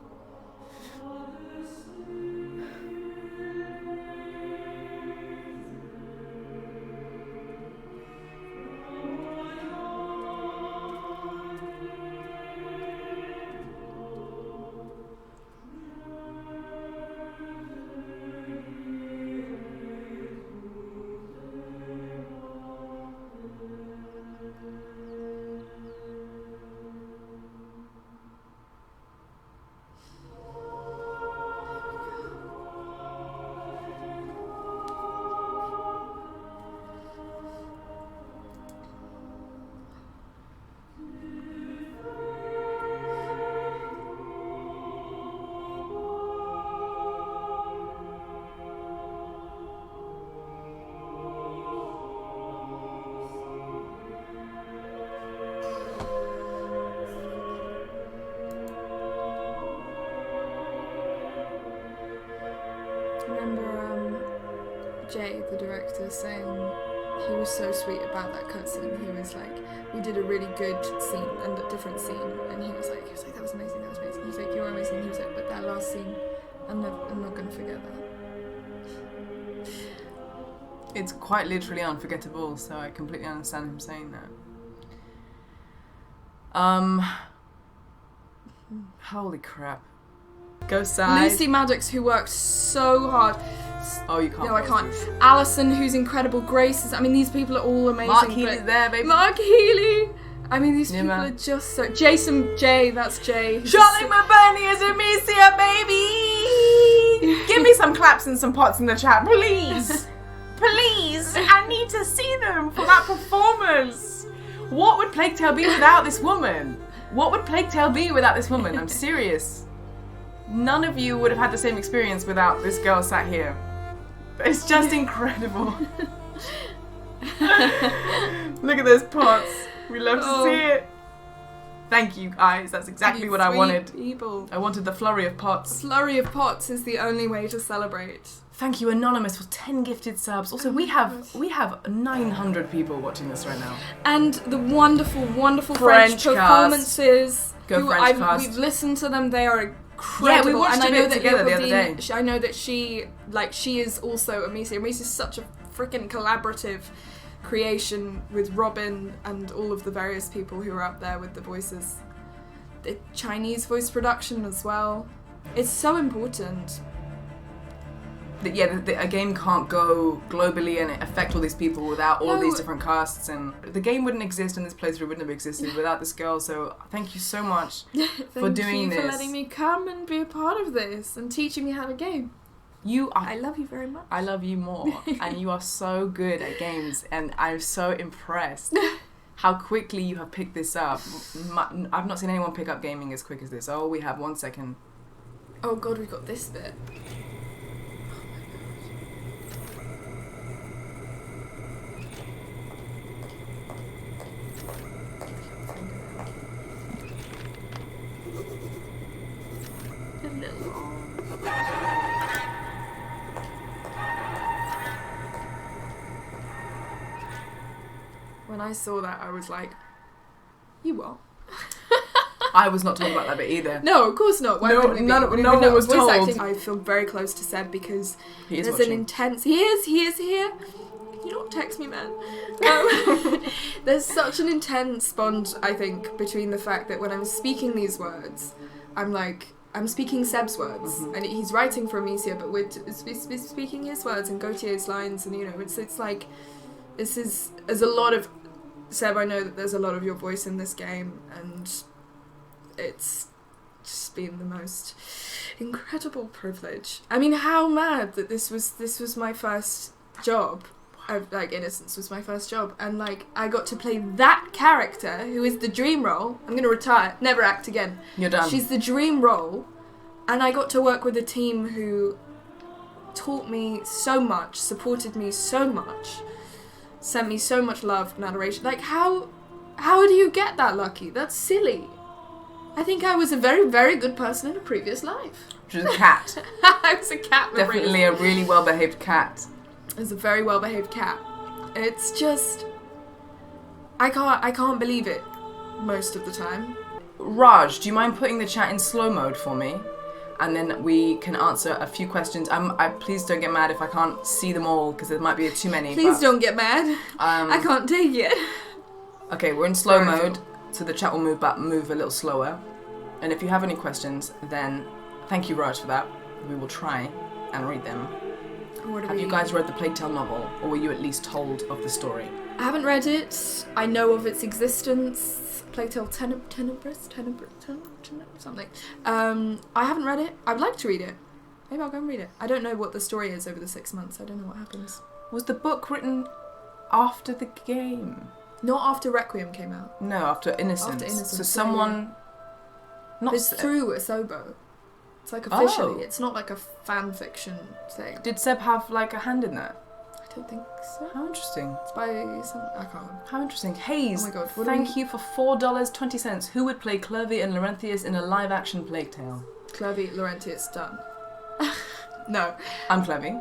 Remember Jay, the director, saying He was so sweet about that cutscene. He was like, we did a really good scene and a different scene, and he was like, that was amazing, that was amazing. He was like, you were amazing. He was like, but that last scene, I'm not gonna forget that. It's quite literally unforgettable, so I completely understand him saying that. Holy crap. Go side. Lucy Maddox, who worked so hard. Oh, you can't. No, I can't. Alison, who's incredible. Grace, these people are all amazing. Mark Healy's there, baby. Mark Healy. These people are just so... Jason J, that's Jay. Charlie McBurney is Amicia, baby! Give me some claps and some pots in the chat, please! Please! I need to see them for that performance! What would Plague Tale be without this woman? What would Plague Tale be without this woman? I'm serious. None of you would have had the same experience without this girl sat here. It's just incredible. Look at those pots. We love to see it. Thank you, guys. That's exactly what I wanted. People. I wanted the flurry of pots. Flurry of pots is the only way to celebrate. Thank you, Anonymous, for 10 gifted subs. Also, we have 900 people watching this right now. And the wonderful, wonderful French performances. Go French cast. We've listened to them. They are incredible. Yeah, we watched a bit together the other day. I know that she is also Amicia. Amicia is such a freaking collaborative creation with Robin and all of the various people who are up there with the voices. The Chinese voice production as well. It's so important. A game can't go globally and affect all these people without all these different casts, and the game wouldn't exist and this playthrough wouldn't have existed without this girl, so thank you so much for doing this. Thank you for letting me come and be a part of this and teaching me how to game. I love you very much. I love you more, and you are so good at games, and I'm so impressed how quickly you have picked this up. I've not seen anyone pick up gaming as quick as this. Oh, we have 1 second. Oh god, we got this bit. When I saw that, I was like, you what? I was not told about that bit either. No, of course not. Why would we be? No one was told. I feel very close to Seb because there's an intense... He is here. Can you not text me, man? There's such an intense bond, I think, between the fact that when I'm speaking these words, I'm speaking Seb's words, and he's writing for Amicia, but we're speaking his words and Gautier's lines, and it's like, there's a lot of... Seb, I know that there's a lot of your voice in this game, and it's just been the most incredible privilege. How mad that this was my first job. Innocence was my first job, and I got to play that character who is the dream role. I'm gonna retire, never act again. You're done. She's the dream role, and I got to work with a team who taught me so much, supported me so much, sent me so much love and adoration. How do you get that lucky? That's silly. I think I was a very, very good person in a previous life. Which was a cat. I was a cat. Definitely a really well-behaved cat. I was a very well-behaved cat. It's just... I can't believe it most of the time. Raj, do you mind putting the chat in slow mode for me? And then we can answer a few questions. Please don't get mad if I can't see them all, because there might be too many. Please don't get mad. I can't take it. Okay, we're in slow mode, so the chat will move a little slower. And if you have any questions, then thank you, Raj, for that. We will try and read them. Have you guys read the Plague Tale novel, or were you at least told of the story? I haven't read it. I know of its existence. Plague Tale Tenebris, something. I haven't read it. I'd like to read it. Maybe I'll go and read it. I don't know what the story is over the 6 months. I don't know what happens. Was the book written after the game? Not after Requiem came out. No, after Innocence. After Innocence. So someone... Not it's through Asobo. It's officially. Oh. It's not a fan fiction thing. Did Seb have a hand in that? I don't think so. How interesting. It's by some... I can't. How interesting. Hayes, oh my God, thank you for $4.20. Who would play Clervy and Laurentius in a live-action Plague Tale? Clervy, Laurentius, done. No. I'm Clervy.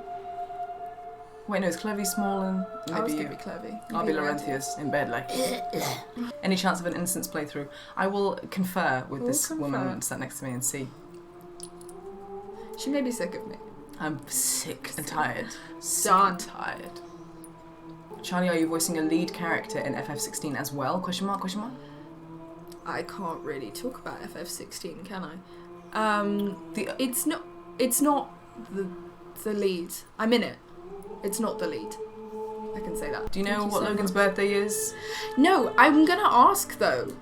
Wait, no, is Clovey small and maybe I was going to be Clovey. I'll be Laurentius in bed, like. Any chance of an Innocence playthrough? I will confer with this woman sat next to me and see. She may be sick of me. I'm sick and tired. Done. Tired. Charlie, are you voicing a lead character in FF16 as well? Question mark, question mark? I can't really talk about FF16, can I? It's not the lead. I'm in it. It's not the lead. I can say that. Do you know what Logan's birthday is? No, I'm gonna ask though.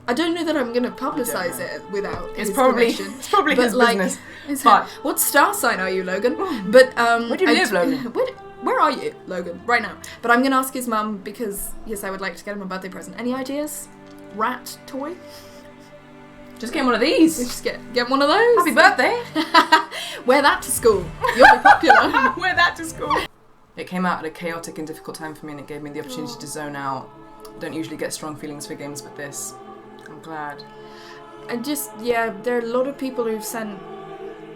I don't know that I'm gonna publicise it without It's his probably permission. his business. But what star sign are you, Logan? But where do you live, Logan? Where are you, Logan? Right now. But I'm gonna ask his mum because yes, I would like to get him a birthday present. Any ideas? Rat toy? Just get one of these. Just get one of those. Happy birthday. Wear that to school. You'll be popular. Wear that to school. It came out at a chaotic and difficult time for me, and it gave me the opportunity to zone out. Don't usually get strong feelings for games, but this, I'm glad. And there are a lot of people who've sent,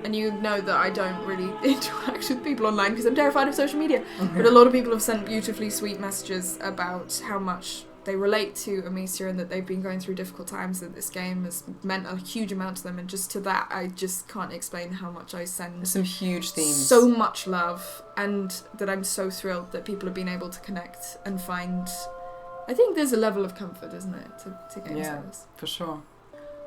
and you know that I don't really interact with people online because I'm terrified of social media, but a lot of people have sent beautifully sweet messages about how much they relate to Amicia and that they've been going through difficult times, that this game has meant a huge amount to them, and just to that I just can't explain how much I send. There's some huge themes. So much love, and that I'm so thrilled that people have been able to connect and find. I think there's a level of comfort, isn't it, to games like this? For sure.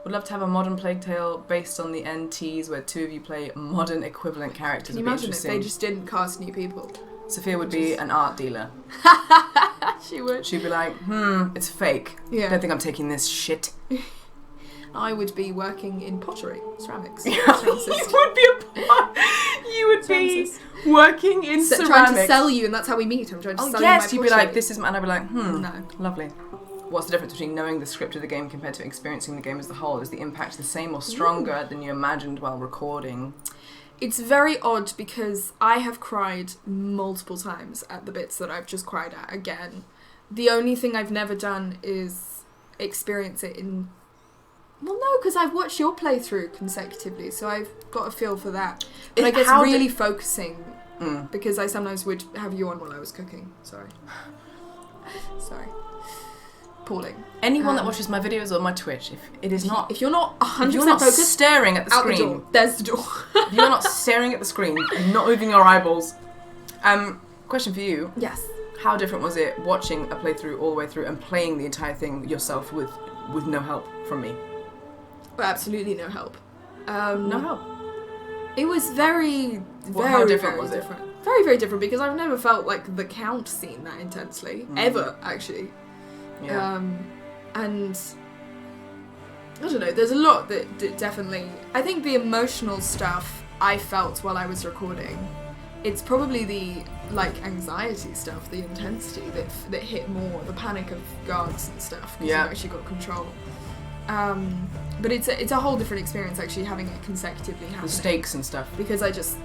Would love to have a modern Plague Tale based on the NTs where two of you play modern equivalent characters. Can you imagine if they just didn't cast new people? Sophia would be an art dealer. She would. She'd be like, it's fake. Yeah. Don't think I'm taking this shit. I would be working in pottery, ceramics. You would be working in ceramics. Trying to sell you, and that's how we meet. I'm trying to sell you my pottery. You'd be like, this is, and I'd be like, no, lovely. What's the difference between knowing the script of the game compared to experiencing the game as a whole? Is the impact the same or stronger than you imagined while recording? It's very odd because I have cried multiple times at the bits that I've just cried at again. The only thing I've never done is experience it in... Well, no, because I've watched your playthrough consecutively, so I've got a feel for that. But I guess really focusing, because I sometimes would have you on while I was cooking. Sorry. Appalling. Anyone that watches my videos or my Twitch, if you're not 100% focused, staring at the screen, the door. There's the door. If you're not staring at the screen and not moving your eyeballs. Question for you. Yes. How different was it watching a playthrough all the way through and playing the entire thing yourself with no help from me? Well, absolutely no help. No help. It was very different. Very, very different, because I've never felt like the Count scene that intensely. Ever, actually. Yeah. And I don't know, there's a lot that definitely... I think the emotional stuff I felt while I was recording, it's probably the anxiety stuff, the intensity that hit more, the panic of guards and stuff, because you've actually got control. But it's a whole different experience actually having it consecutively happening. The stakes and stuff. Because I just...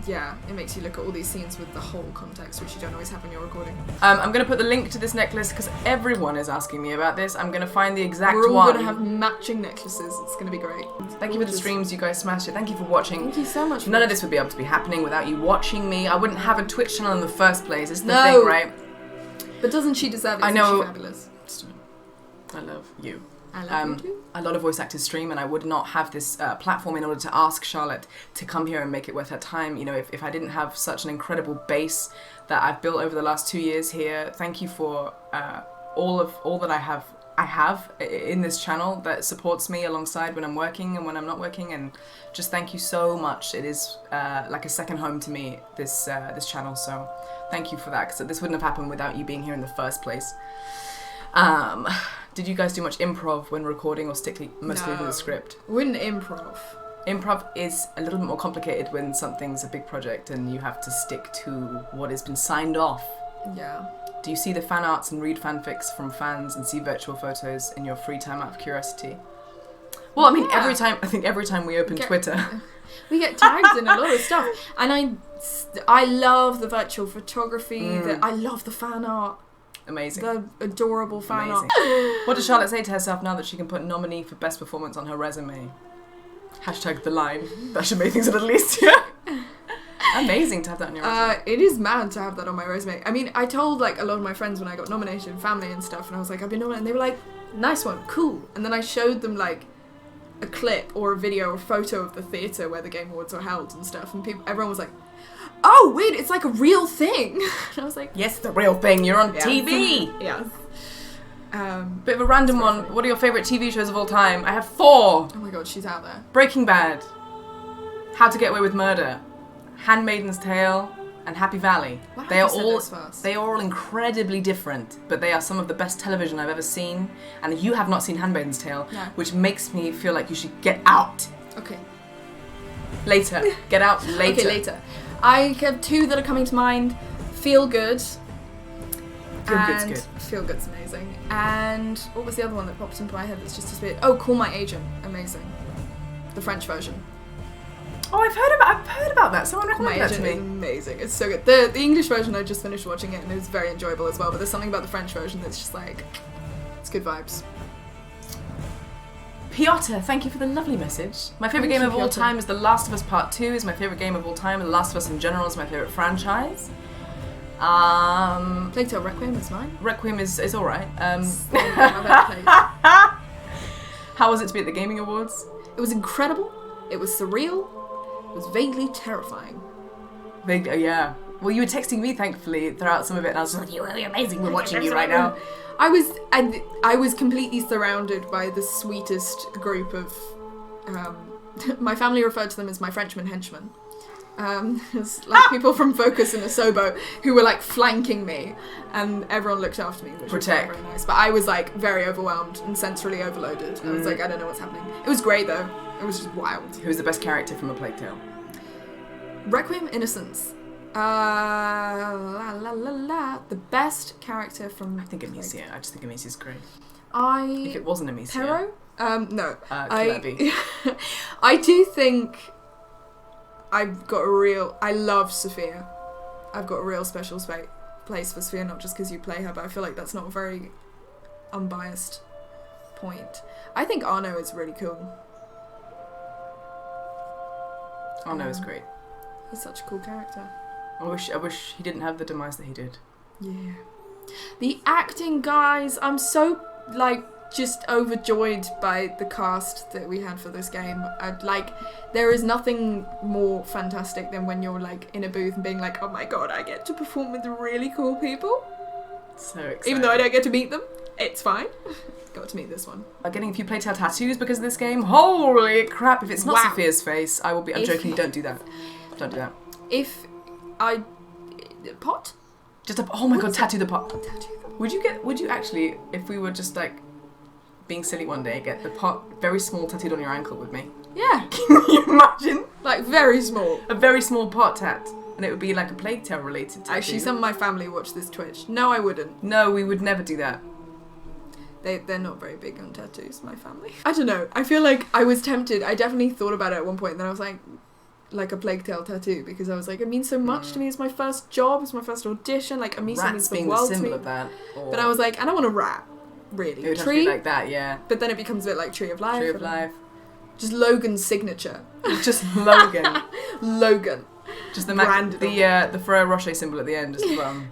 Yeah, it makes you look at all these scenes with the whole context, which you don't always have when you're recording. I'm going to put the link to this necklace because everyone is asking me about this. I'm going to find the exact one. We're all going to have matching necklaces. It's going to be great. Thank you for the streams. You guys smashed it. Thank you for watching. Thank you so much. None of this would be able to be happening without you watching me. I wouldn't have a Twitch channel in the first place. It's the thing, right? But doesn't she deserve it? I know. She's fabulous. I love you. I love you too. A lot of voice actors stream, and I would not have this platform in order to ask Charlotte to come here and make it worth her time. You know, if I didn't have such an incredible base that I've built over the last 2 years here, thank you for all that I have in this channel that supports me alongside when I'm working and when I'm not working, and just thank you so much. It is like a second home to me, this channel, so thank you for that, because this wouldn't have happened without you being here in the first place. Did you guys do much improv when recording, or stick mostly with the script? Wouldn't improv. Improv is a little bit more complicated when something's a big project and you have to stick to what has been signed off. Yeah. Do you see the fan arts and read fanfics from fans and see virtual photos in your free time out of curiosity? Well, I mean, every time we open Twitter, we get tagged in a lot of stuff, and I love the virtual photography. I love the fan art. Amazing. The adorable fan art. What does Charlotte say to herself now that she can put nominee for best performance on her resume? #the line. That should make things a little easier. Amazing to have that on your resume. It is mad to have that on my resume. I mean, I told like a lot of my friends when I got nominated, family and stuff, and I was like, I've been nominated, and they were like, nice one, cool. And then I showed them like a clip or a video or a photo of the theatre where the Game Awards were held and stuff, and everyone was like, oh wait, it's like a real thing. And I was like, yes, the real thing. You're on TV. Yeah. Bit of a random one. funny. What are your favourite TV shows of all time? I have 4. Oh my god, she's out there. Breaking Bad, How to Get Away with Murder, Handmaid's Tale, and Happy Valley. Why They have are you said all those first? they are all incredibly different, but they are some of the best television I've ever seen. And you have not seen Handmaid's Tale, No. which makes me feel like you should get out Okay. later. Get out later. Okay, later. I have 2 that are coming to mind. Feel Good. Feel Good's good. Feel Good's amazing. And what was the other one that popped into my head that's just a bit... Oh, Call My Agent. Amazing. The French version. Oh, I've heard about that. Someone Call My recommended that to Agent me. is amazing. It's so good. The English version, I just finished watching it and it was very enjoyable as well, but there's something about the French version that's just like... It's good vibes. Piotr, thank you for the lovely message. My favourite Thank game you, of all Piotr. time is The Last of Us Part 2 is my favourite game of all time, and The Last of Us in general is my favourite franchise. Plague Tale Requiem is mine. Requiem is alright. It's the only game I've ever played. How was it to be at the Gaming Awards? It was incredible. It was surreal. It was vaguely terrifying. Yeah. Well, you were texting me, thankfully, throughout some of it, and I was just like, you're amazing, we're watching you right now. I was completely surrounded by the sweetest group of... my family referred to them as my Frenchman henchmen. It's like people from Focus and Asobo who were like flanking me, and everyone looked after me, which was very, very nice. But I was like very overwhelmed and sensorily overloaded. I was like, I don't know what's happening. It was great though. It was just wild. Who's the best character from A Plague Tale? Requiem, Innocence. The best character from... I think Amicia. I just think Amicia's great. If If it wasn't Amicia. Taro? No. Clebby. I do think I've got a real... I love Sophia. I've got a real special place for Sophia, not just because you play her, but I feel like that's not a very unbiased point. I think Arno is really cool. Arno is great. He's such a cool character. I wish he didn't have the demise that he did. Yeah. The acting, guys, I'm so, like, just overjoyed by the cast that we had for this game. There is nothing more fantastic than when you're, like, in a booth and being like, oh my god, I get to perform with really cool people. So exciting. Even though I don't get to meet them, it's fine. Got to meet this one. Getting a few Plague Tale tattoos because of this game. Holy crap! If it's not Wow. Sophia's face, I will be. I'm joking. Don't do that. Don't do that. If I... Pot? Just oh my god, tattoo the pot. Tattoo them. Would you actually, if we were just like being silly one day, get the pot very small tattooed on your ankle with me? Yeah. Can you imagine? Like, very small. A very small pot tat. And it would be like a Plague Tale related tattoo. Actually, some of my family watch this Twitch. No, I wouldn't. No, we would never do that. They're not very big on tattoos, my family. I don't know. I feel like I was tempted. I definitely thought about it at one point, and then I was like a Plague Tale tattoo, because I was like, it means so much to me. It's my first job. It's my first audition. Like, Amicia means the being world the to me. symbol of that. But I was like, I don't want a rat, really. It would have to be like that, yeah. But then it becomes a bit like Tree of Life. Tree of Life. Just Logan's signature. Just Logan. Logan. Just the Branded the Ferrero Rocher symbol at the end as well.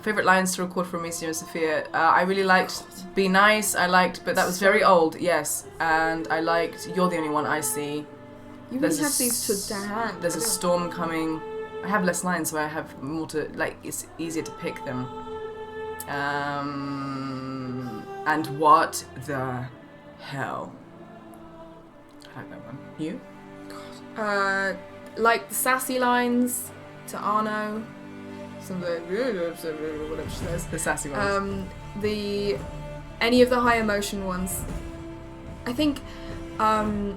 Favourite lines to record for Amicia and Sophia. I really liked Be Nice. But that was very old, yes. And I liked You're the Only One I See. You really have these to hand. There's a storm coming. I have less lines, so I have more to, like, it's easier to pick them. And what the hell? I like that one. You? Like the sassy lines to Arno. Some of the whatever she says. The sassy ones. Any of the high emotion ones. I think the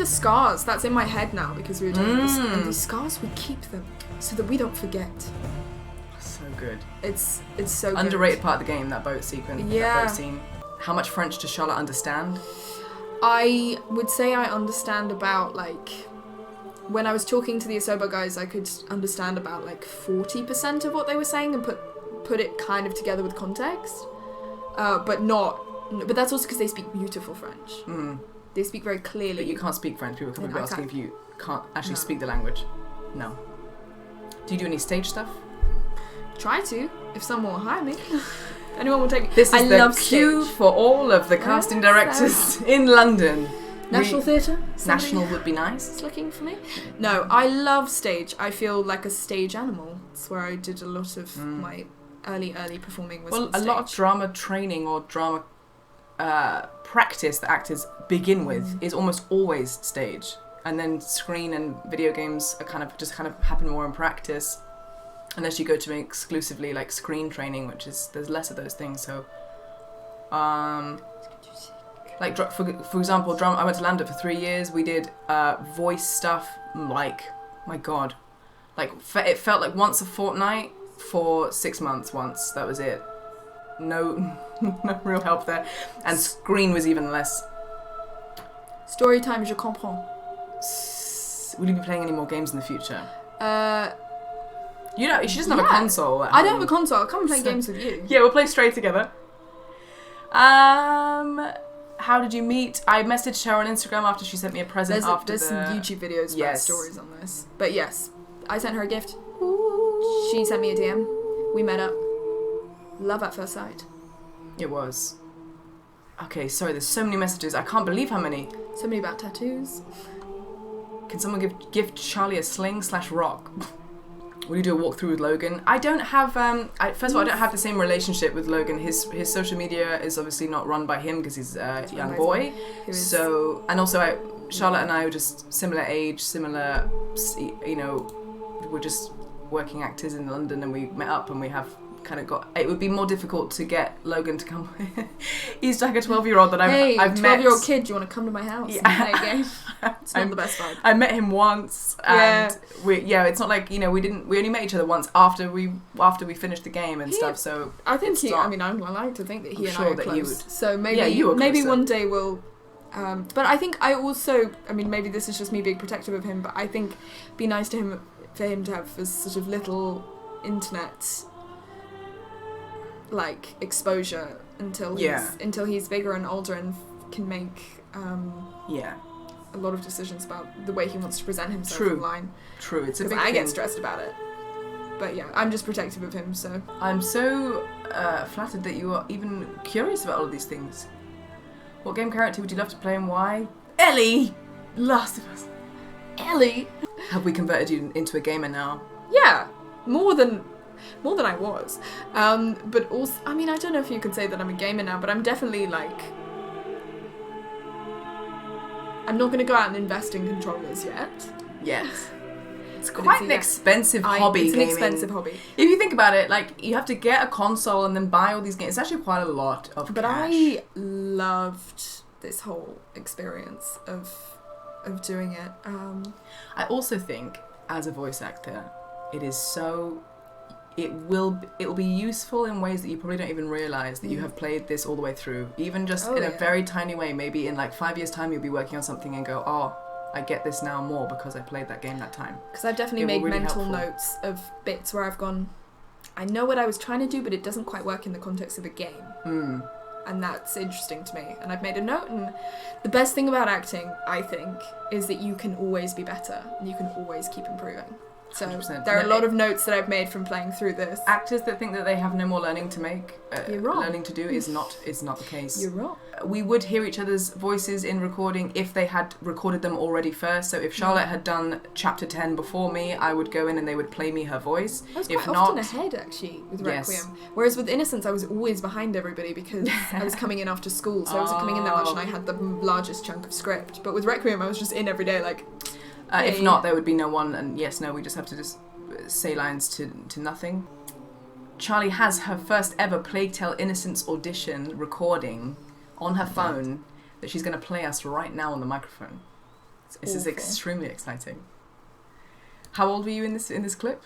scars, that's in my head now because we were doing this, and these scars, we keep them so that we don't forget. So good. It's so good. Underrated part of the game, that boat sequence. Yeah. That boat scene. How much French does Charlotte understand? I would say I understand about, like, when I was talking to the Asobo guys, I could understand about like 40% of what they were saying and put it kind of together with context, but not No, but that's also because they speak beautiful French. They speak very clearly. But you can't speak French. People come No, asking if you can't actually No. speak the language. No. Do you do any stage stuff? Try to, if someone will hire me. Anyone will take me. This is I the love cue stage. for all of the casting directors in London. National Theatre? National would be nice. It's looking for me. No, I love stage. I feel like a stage animal. It's where I did a lot of my early performing was on a lot of stage. drama training or drama practice that actors begin with is almost always stage, and then screen and video games are kind of happen more in practice, unless you go to exclusively like screen training, which is there's less of those things. So, like for example, drama. I went to Lambda for 3 years. We did voice stuff. Like, my God, like it felt like once a fortnight for 6 months. Once that was it. No real help there, and screen was even less. Story time, je comprends. Will you be playing any more games in the future? She doesn't have a console. I don't have a console. I'll come and play games with you. Yeah, we'll play straight together. How did you meet? I messaged her on Instagram after she sent me a present. There's some YouTube videos about stories on this. But yes, I sent her a gift. She sent me a DM. We met up. Love at first sight. It was. Okay, sorry, there's so many messages. I can't believe how many. So many about tattoos. Can someone give Charlie a sling/rock? Will you do a walkthrough with Logan? I don't have. First of all, I don't have the same relationship with Logan. His social media is obviously not run by him because he's a young boy. So, and also Charlotte and I were just similar age, similar. We're just working actors in London, and we met up, and we have kind of got. It would be more difficult to get Logan to come. He's like a 12-year-old that I've met. 12-year-old kid, do you want to come to my house and play a game? It's not the best vibe. I met him once, and it's not like we only met each other once after we finished the game and stuff. So I think I like to think that he and I are close. So maybe maybe one day we'll. But I think I also, maybe this is just me being protective of him, but I think it'd be nice for him to have this sort of little internet like exposure until he's bigger and older and can make a lot of decisions about the way he wants to present himself online. True, it's a big thing. I thing. get stressed about it. But yeah, I'm just protective of him, so. I'm so flattered that you are even curious about all of these things. What game character would you love to play and why? Ellie! Last of Us. Ellie! Have we converted you into a gamer now? Yeah, more than I was. But also, I don't know if you could say that I'm a gamer now, but I'm definitely like... I'm not going to go out and invest in controllers yet. Yes. It's quite an expensive hobby, It's gaming. an expensive hobby. If you think about it, like, you have to get a console and then buy all these games. It's actually quite a lot of But cash. I loved this whole experience of doing it. I also think, as a voice actor, it will be useful in ways that you probably don't even realise that you have played this all the way through. Even just in a very tiny way. Maybe in like 5 years' time you'll be working on something and go, oh, I get this now more because I played that game that time. Because I've definitely made mental notes of bits where I've gone, I know what I was trying to do, but it doesn't quite work in the context of a game. And that's interesting to me. And I've made a note, and the best thing about acting, I think, is that you can always be better and you can always keep improving. So 100%. there are a lot of notes that I've made from playing through this. Actors that think that they have no more learning to make, You're wrong. learning to do is not the case. You're wrong. We would hear each other's voices in recording if they had recorded them already first. So if Charlotte had done chapter 10 before me, I would go in and they would play me her voice. I was if quite not, often ahead, actually, with Requiem. Yes. Whereas with Innocence, I was always behind everybody because I was coming in after school, so I wasn't coming in that much and I had the largest chunk of script. But with Requiem, I was just in every day, like... if not, there would be no one, and we just have to just say lines to nothing. Charlie has her first ever Plague Tale Innocence audition recording on her phone that she's going to play us right now on the microphone. This is extremely exciting. How old were you in this clip?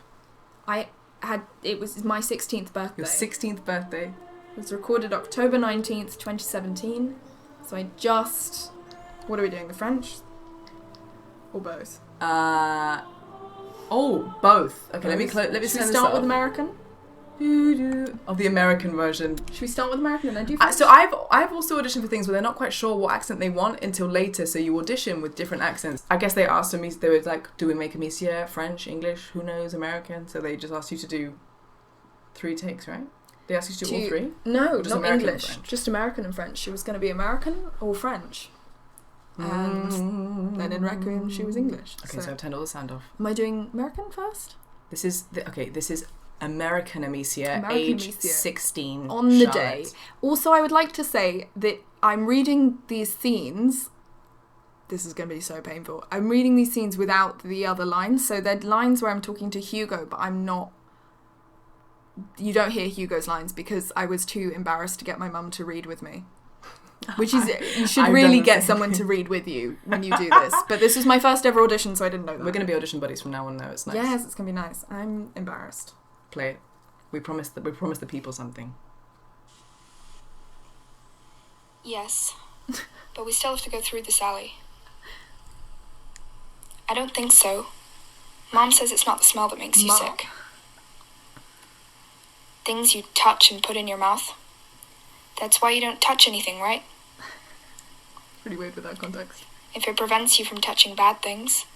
It was my 16th birthday. Your 16th birthday. It was recorded October 19th, 2017. So I just... What are we doing, the French? Or both? Both. Okay, let me Should we turn this start off. with American? Of the American version. Should we start with American and then do French? So I've also auditioned for things where they're not quite sure what accent they want until later, so you audition with different accents. I guess they asked me, they were like, do we make Amicia French, English, who knows, American? So they just asked you to do 3 takes, right? They asked you to do all 3? No, just not American English. Just American and French. She was going to be American or French. And then in Requiem she was English. Okay, so I've turned all the sound off. Am I doing American first? This is American Amicia, age Amicia. 16. On the day. Also, I would like to say that I'm reading these scenes. This is going to be so painful. I'm reading these scenes without the other lines. So they're lines where I'm talking to Hugo, but I'm not. You don't hear Hugo's lines because I was too embarrassed to get my mum to read with me. Which is, you should really get someone to read with you when you do this. But this was my first ever audition, so I didn't know that. We're going to be audition buddies from now on, though. It's nice. Yes, it's going to be nice. I'm embarrassed. Play it. We promised the people something. Yes, but we still have to go through this alley. I don't think so. Mom says it's not the smell that makes you sick. Things you touch and put in your mouth. That's why you don't touch anything, right? Pretty weird with that context. If it prevents you from touching bad things.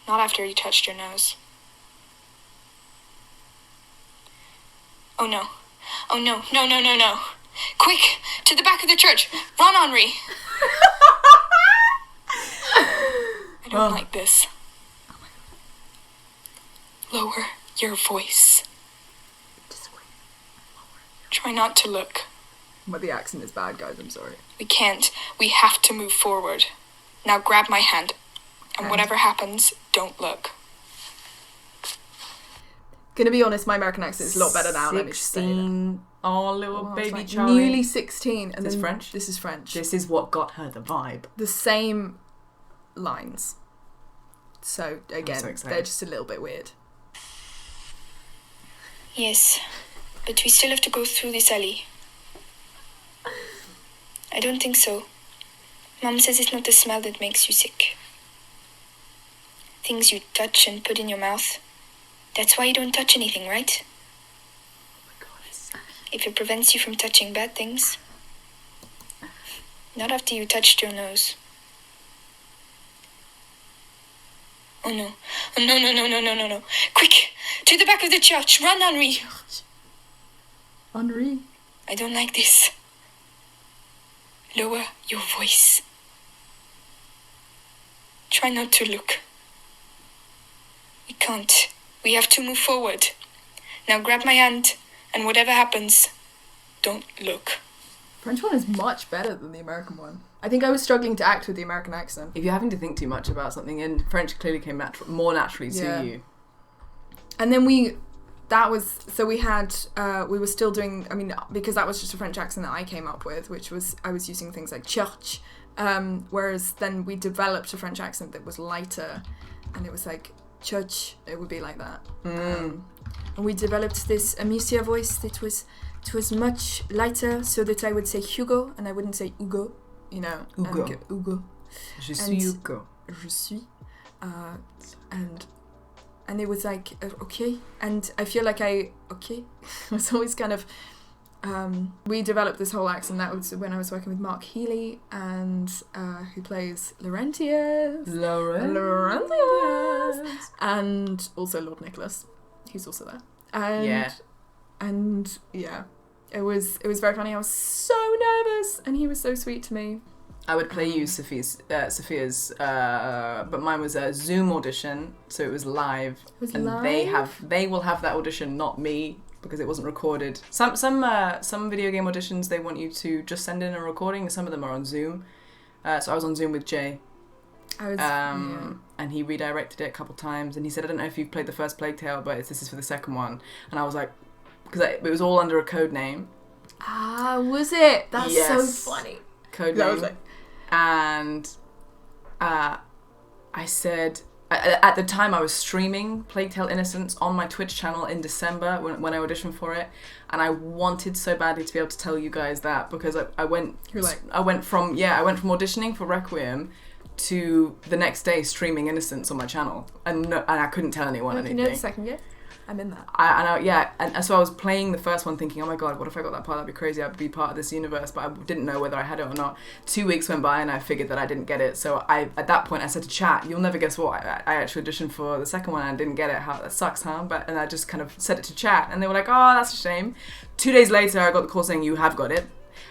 Not after you touched your nose. Oh no. Oh no. No, no, no, no. Quick! To the back of the church! Run, Henri! I don't like this. Lower your voice. Try not to look. But the accent is bad, guys. I'm sorry. We can't. We have to move forward. Now grab my hand. And whatever happens, don't look. Gonna be honest, my American accent is a lot better now. 16. Oh, little baby Charlie. Nearly 16. And this then French? This is French. This is what got her the vibe. The same lines. So, again, they're just a little bit weird. Yes, but we still have to go through this alley. I don't think so. Mom says it's not the smell that makes you sick. Things you touch and put in your mouth. That's why you don't touch anything, right? If it prevents you from touching bad things. Not after you touched your nose. Oh no. Oh no, no, no, no, no, no, no. Quick! To the back of the church! Run, Henri! Henri? I don't like this. Lower your voice. Try not to look. We can't. We have to move forward. Now grab my hand, and whatever happens, don't look. French one is much better than the American one. I think I was struggling to act with the American accent. If you're having to think too much about something, and French clearly came more naturally to you. And then we were still doing, I mean, because that was just a French accent that I came up with, which was, I was using things like church, whereas then we developed a French accent that was lighter, and it was like, church, it would be like that. And we developed this Amicia voice that was much lighter, so that I would say Hugo, and I wouldn't say Hugo, you know. Hugo. Hugo. Je suis Hugo. Je suis. And it was like, okay. And I feel like it was always kind of, we developed this whole accent. That was when I was working with Mark Healy, and who plays Laurentius. Laurentius. And also Lord Nicholas. He's also there. And it was very funny. I was so nervous, and he was so sweet to me. I would play you Sophia's, but mine was a Zoom audition, so it was live. It was and live? They will have that audition, not me, because it wasn't recorded. Some video game auditions, they want you to just send in a recording, and some of them are on Zoom. So I was on Zoom with Jay. And he redirected it a couple times, and he said, I don't know if you've played the first Plague Tale, but this is for the second one. And I was like, because it was all under a code name. Ah, was it? That's so funny. Code name. And I said, at the time I was streaming Plague Tale Innocence on my Twitch channel in December when I auditioned for it, and I wanted so badly to be able to tell you guys that, because I went from auditioning for Requiem to the next day streaming Innocence on my channel, and I couldn't tell anyone anything. You know the second year? I'm in that. And so I was playing the first one thinking, oh my god, what if I got that part? That'd be crazy. I'd be part of this universe, but I didn't know whether I had it or not. 2 weeks went by and I figured that I didn't get it. So at that point I said to chat, you'll never guess what, I actually auditioned for the second one and I didn't get it. How that sucks, huh? And I just kind of said it to chat and they were like, oh, that's a shame. 2 days later I got the call saying you have got it.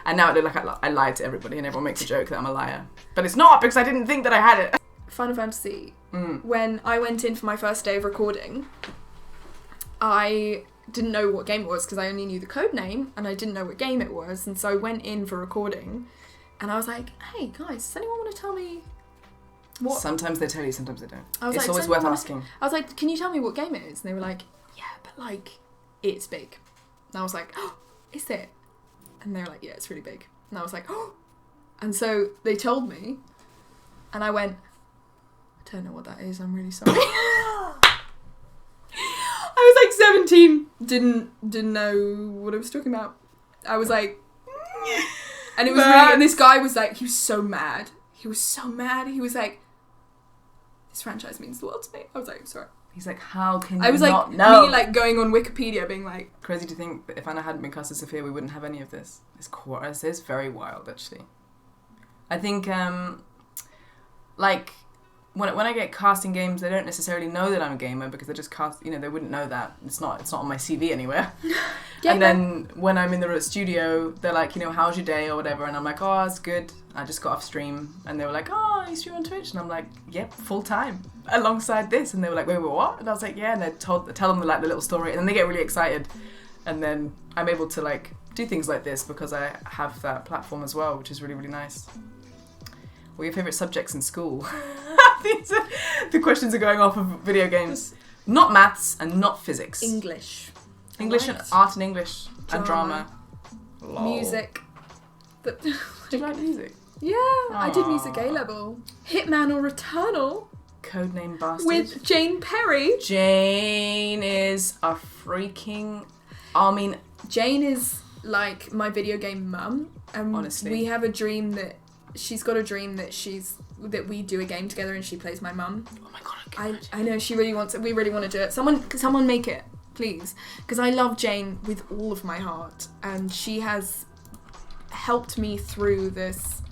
And now it looked like I lied to everybody and everyone makes a joke that I'm a liar. But it's not, because I didn't think that I had it. Final Fantasy. When I went in for my first day of recording, I didn't know what game it was because I only knew the code name and I didn't know what game it was. And so I went in for recording and I was like, hey guys, does anyone want to tell me what? Sometimes they tell you, sometimes they don't. It's like, always worth asking. I was like, can you tell me what game it is? And they were like, yeah, but like, it's big. And I was like, oh, is it? And they were like, yeah, it's really big. And I was like, oh. And so they told me and I went, I don't know what that is, I'm really sorry. I was like 17, didn't know what I was talking about. I was like, and it was really, and this guy was like, he was so mad. He was like, this franchise means the world to me. I was like, sorry. He's like, how can you I was not like, know? me like going on Wikipedia being like... Crazy to think that if Anna hadn't been cast as Sophia, we wouldn't have any of this. It's very wild, actually. I think, like... When I get cast in games, they don't necessarily know that I'm a gamer because they just cast, they wouldn't know that. It's not on my CV anywhere. Yeah, and then when I'm in the studio, they're like, how's your day or whatever? And I'm like, oh, it's good. I just got off stream. And they were like, oh, you stream on Twitch? And I'm like, yep, full time alongside this. And they were like, wait, what? And I was like, yeah. And I tell them like the little story. And then they get really excited. And then I'm able to like do things like this because I have that platform as well, which is really, really nice. What are your favourite subjects in school? The questions are going off of video games. Not maths and not physics. English. And art and English. And drama. Music. Do you like music? Yeah, I did music A-level. Hitman or Returnal. Codename Bastard. With Jane Perry. Jane is a freaking... Jane is like my video game mum. Honestly. We have a dream that... She's got a dream that we do a game together and she plays my mum. Oh my god, I know she really wants it. We really want to do it. Someone make it, please. Because I love Jane with all of my heart and she has helped me through this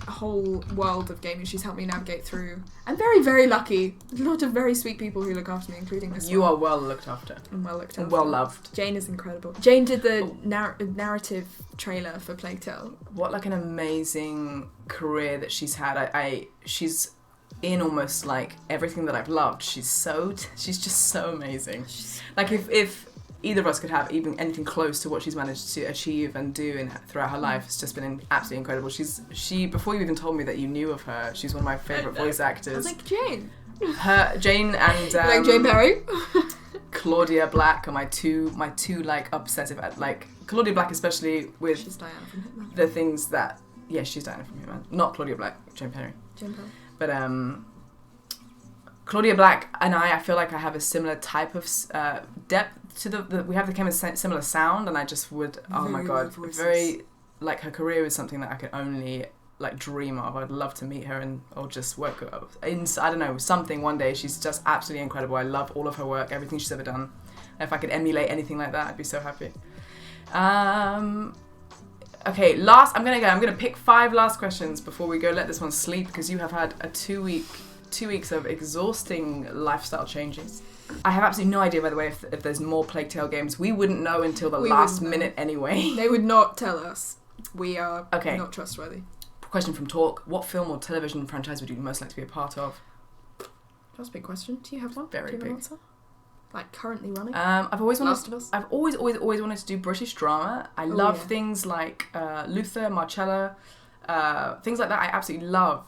whole world of gaming. She's helped me navigate through. I'm very, very lucky. A lot of very sweet people who look after me, including this You one. are well looked after. I'm well looked after. And well loved. Jane is incredible. Jane did the narrative trailer for Plague Tale. What like an amazing career that she's had. She's in almost like everything that I've loved. She's just so amazing. Like if either of us could have even anything close to what she's managed to achieve and do throughout her life, it's just been absolutely incredible. She before you even told me that you knew of her, she's one of my favourite voice actors. I was like, Jane. Jane and like Jane Perry. Claudia Black are my two like obsessive, like Claudia Black especially with she's Diana from Hitman. The things that she's Diana from Hitman, not Claudia Black, Jane Perry. But Claudia Black and I feel like I have a similar type of depth to we have the kind of similar sound, and I just would my god, very like her career is something that I could only like dream of. I'd love to meet her or just work in, I don't know, something one day. She's just absolutely incredible. I love all of her work, everything she's ever done. If I could emulate anything like that, I'd be so happy. Okay, I'm gonna pick 5 last questions before we go let this one sleep, because you have had a 2 weeks of exhausting lifestyle changes. I have absolutely no idea, by the way, if there's more Plague Tale games. We wouldn't know until the last minute anyway. They would not tell us. We are not trustworthy. Question from Talk. What film or television franchise would you most like to be a part of? That's a big question. Do you have one? Very big. Answer? Like currently running? I've always wanted. Last of Us? I've always wanted to do British drama. I love things like Luther, Marcella, things like that. I absolutely love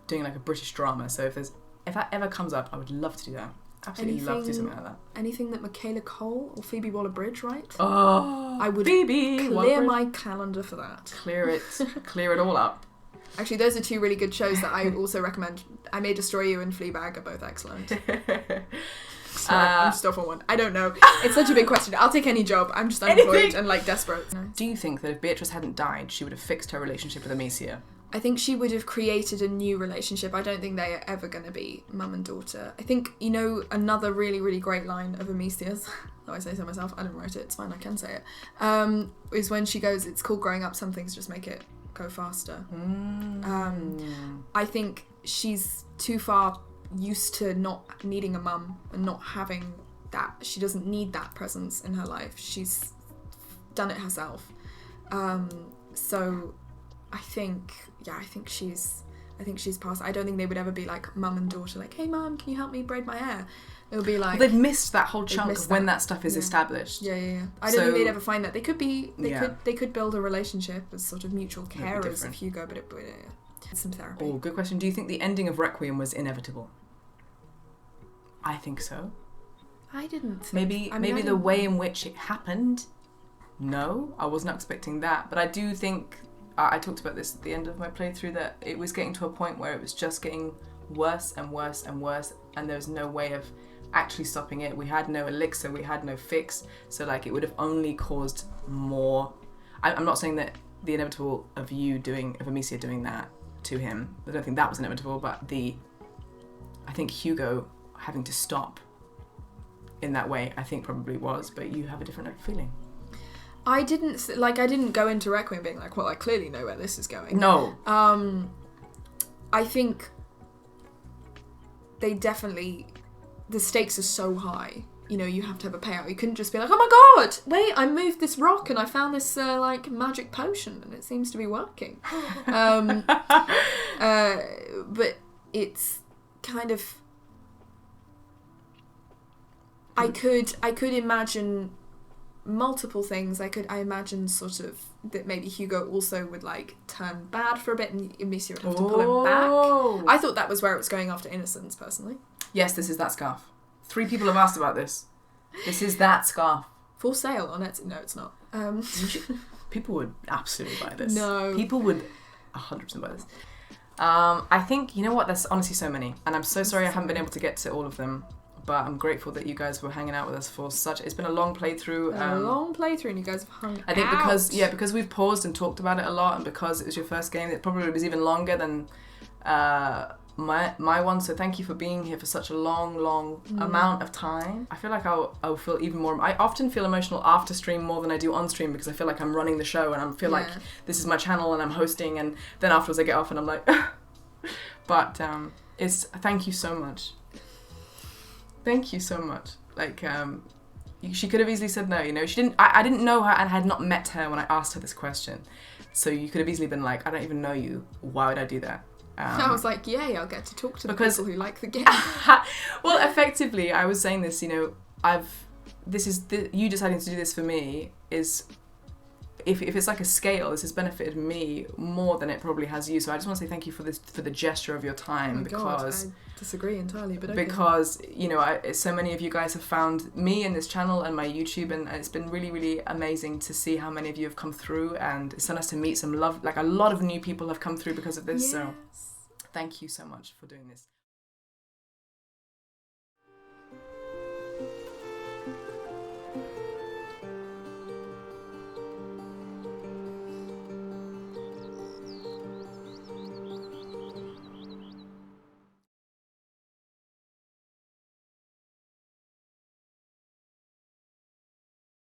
doing like a British drama. So if that ever comes up, I would love to do that. Absolutely love to do something like that. Anything that Michaela Cole or Phoebe Waller-Bridge write? Oh, I would Phoebe clear my calendar for that. Clear it all up. Actually, those are 2 really good shows that I also recommend. I May Destroy You and Fleabag are both excellent. Sorry, I'm still for one. I don't know. It's such a big question. I'll take any job. I'm just unemployed and like desperate. Do you think that if Beatrice hadn't died, she would have fixed her relationship with Amicia? I think she would have created a new relationship. I don't think they are ever going to be mum and daughter. I think, you know, another really, really great line of Amicia's, though I say so myself, I didn't write it, it's fine, I can say it, is when she goes, it's called growing up, some things just make it go faster. I think she's too far used to not needing a mum and not having that. She doesn't need that presence in her life. She's done it herself. So I think she's past. I don't think they would ever be like mum and daughter, like, hey mum, can you help me braid my hair? It would be like, they've missed that whole chunk of when that stuff is established. Yeah. I don't think they'd ever find that. They could build a relationship as sort of mutual carers of Hugo, but it's some therapy. Oh, good question. Do you think the ending of Requiem was inevitable? I think so. I didn't. Maybe the way in which it happened. No, I was not expecting that. But I do think, I talked about this at the end of my playthrough, that it was getting to a point where it was just getting worse and worse and worse, and there was no way of actually stopping it. We had no elixir, we had no fix, so like it would have only caused more. I'm not saying that the inevitable of Amicia doing that to him, I don't think that was inevitable, but I think Hugo having to stop in that way, I think probably was, but you have a different feeling. I didn't go into Requiem being like, well, I clearly know where this is going. No. I think they definitely, the stakes are so high. You know, you have to have a payout. You couldn't just be like, oh my god, wait, I moved this rock and I found this like magic potion and it seems to be working. But it's kind of, I could imagine multiple things. I imagine sort of that maybe Hugo also would like turn bad for a bit and Amicia would have to pull him back. I thought that was where it was going after Innocence, personally. Yes, this is that scarf. 3 people have asked about this. This is that scarf. For sale on Etsy. No, it's not. People would absolutely buy this. No. People would 100% buy this. I think, you know what, there's honestly so many. And I'm so sorry I haven't been able to get to all of them. But I'm grateful that you guys were hanging out with us for such... It's been a long playthrough. And you guys have hung out. I think because we've paused and talked about it a lot, and because it was your first game, it probably was even longer than my one. So thank you for being here for such a long amount of time. I feel like I'll feel even more... I often feel emotional after stream more than I do on stream, because I feel like I'm running the show and I feel like this is my channel and I'm hosting, and then afterwards I get off and I'm like... But thank you so much. Thank you so much. Like, she could have easily said no, you know. She didn't. I didn't know her and had not met her when I asked her this question. So you could have easily been like, I don't even know you. Why would I do that? I was like, yay, I'll get to talk to the people who like the game. Well, effectively, I was saying this, you know, you deciding to do this for me is... If it's like a scale, this has benefited me more than it probably has you. So I just want to say thank you for the gesture of your time, because I disagree entirely, but okay. Because you know, so many of you guys have found me in this channel and my YouTube, and it's been really, really amazing to see how many of you have come through, and it's so nice to meet some love. Like a lot of new people have come through because of this. Yes. So thank you so much for doing this.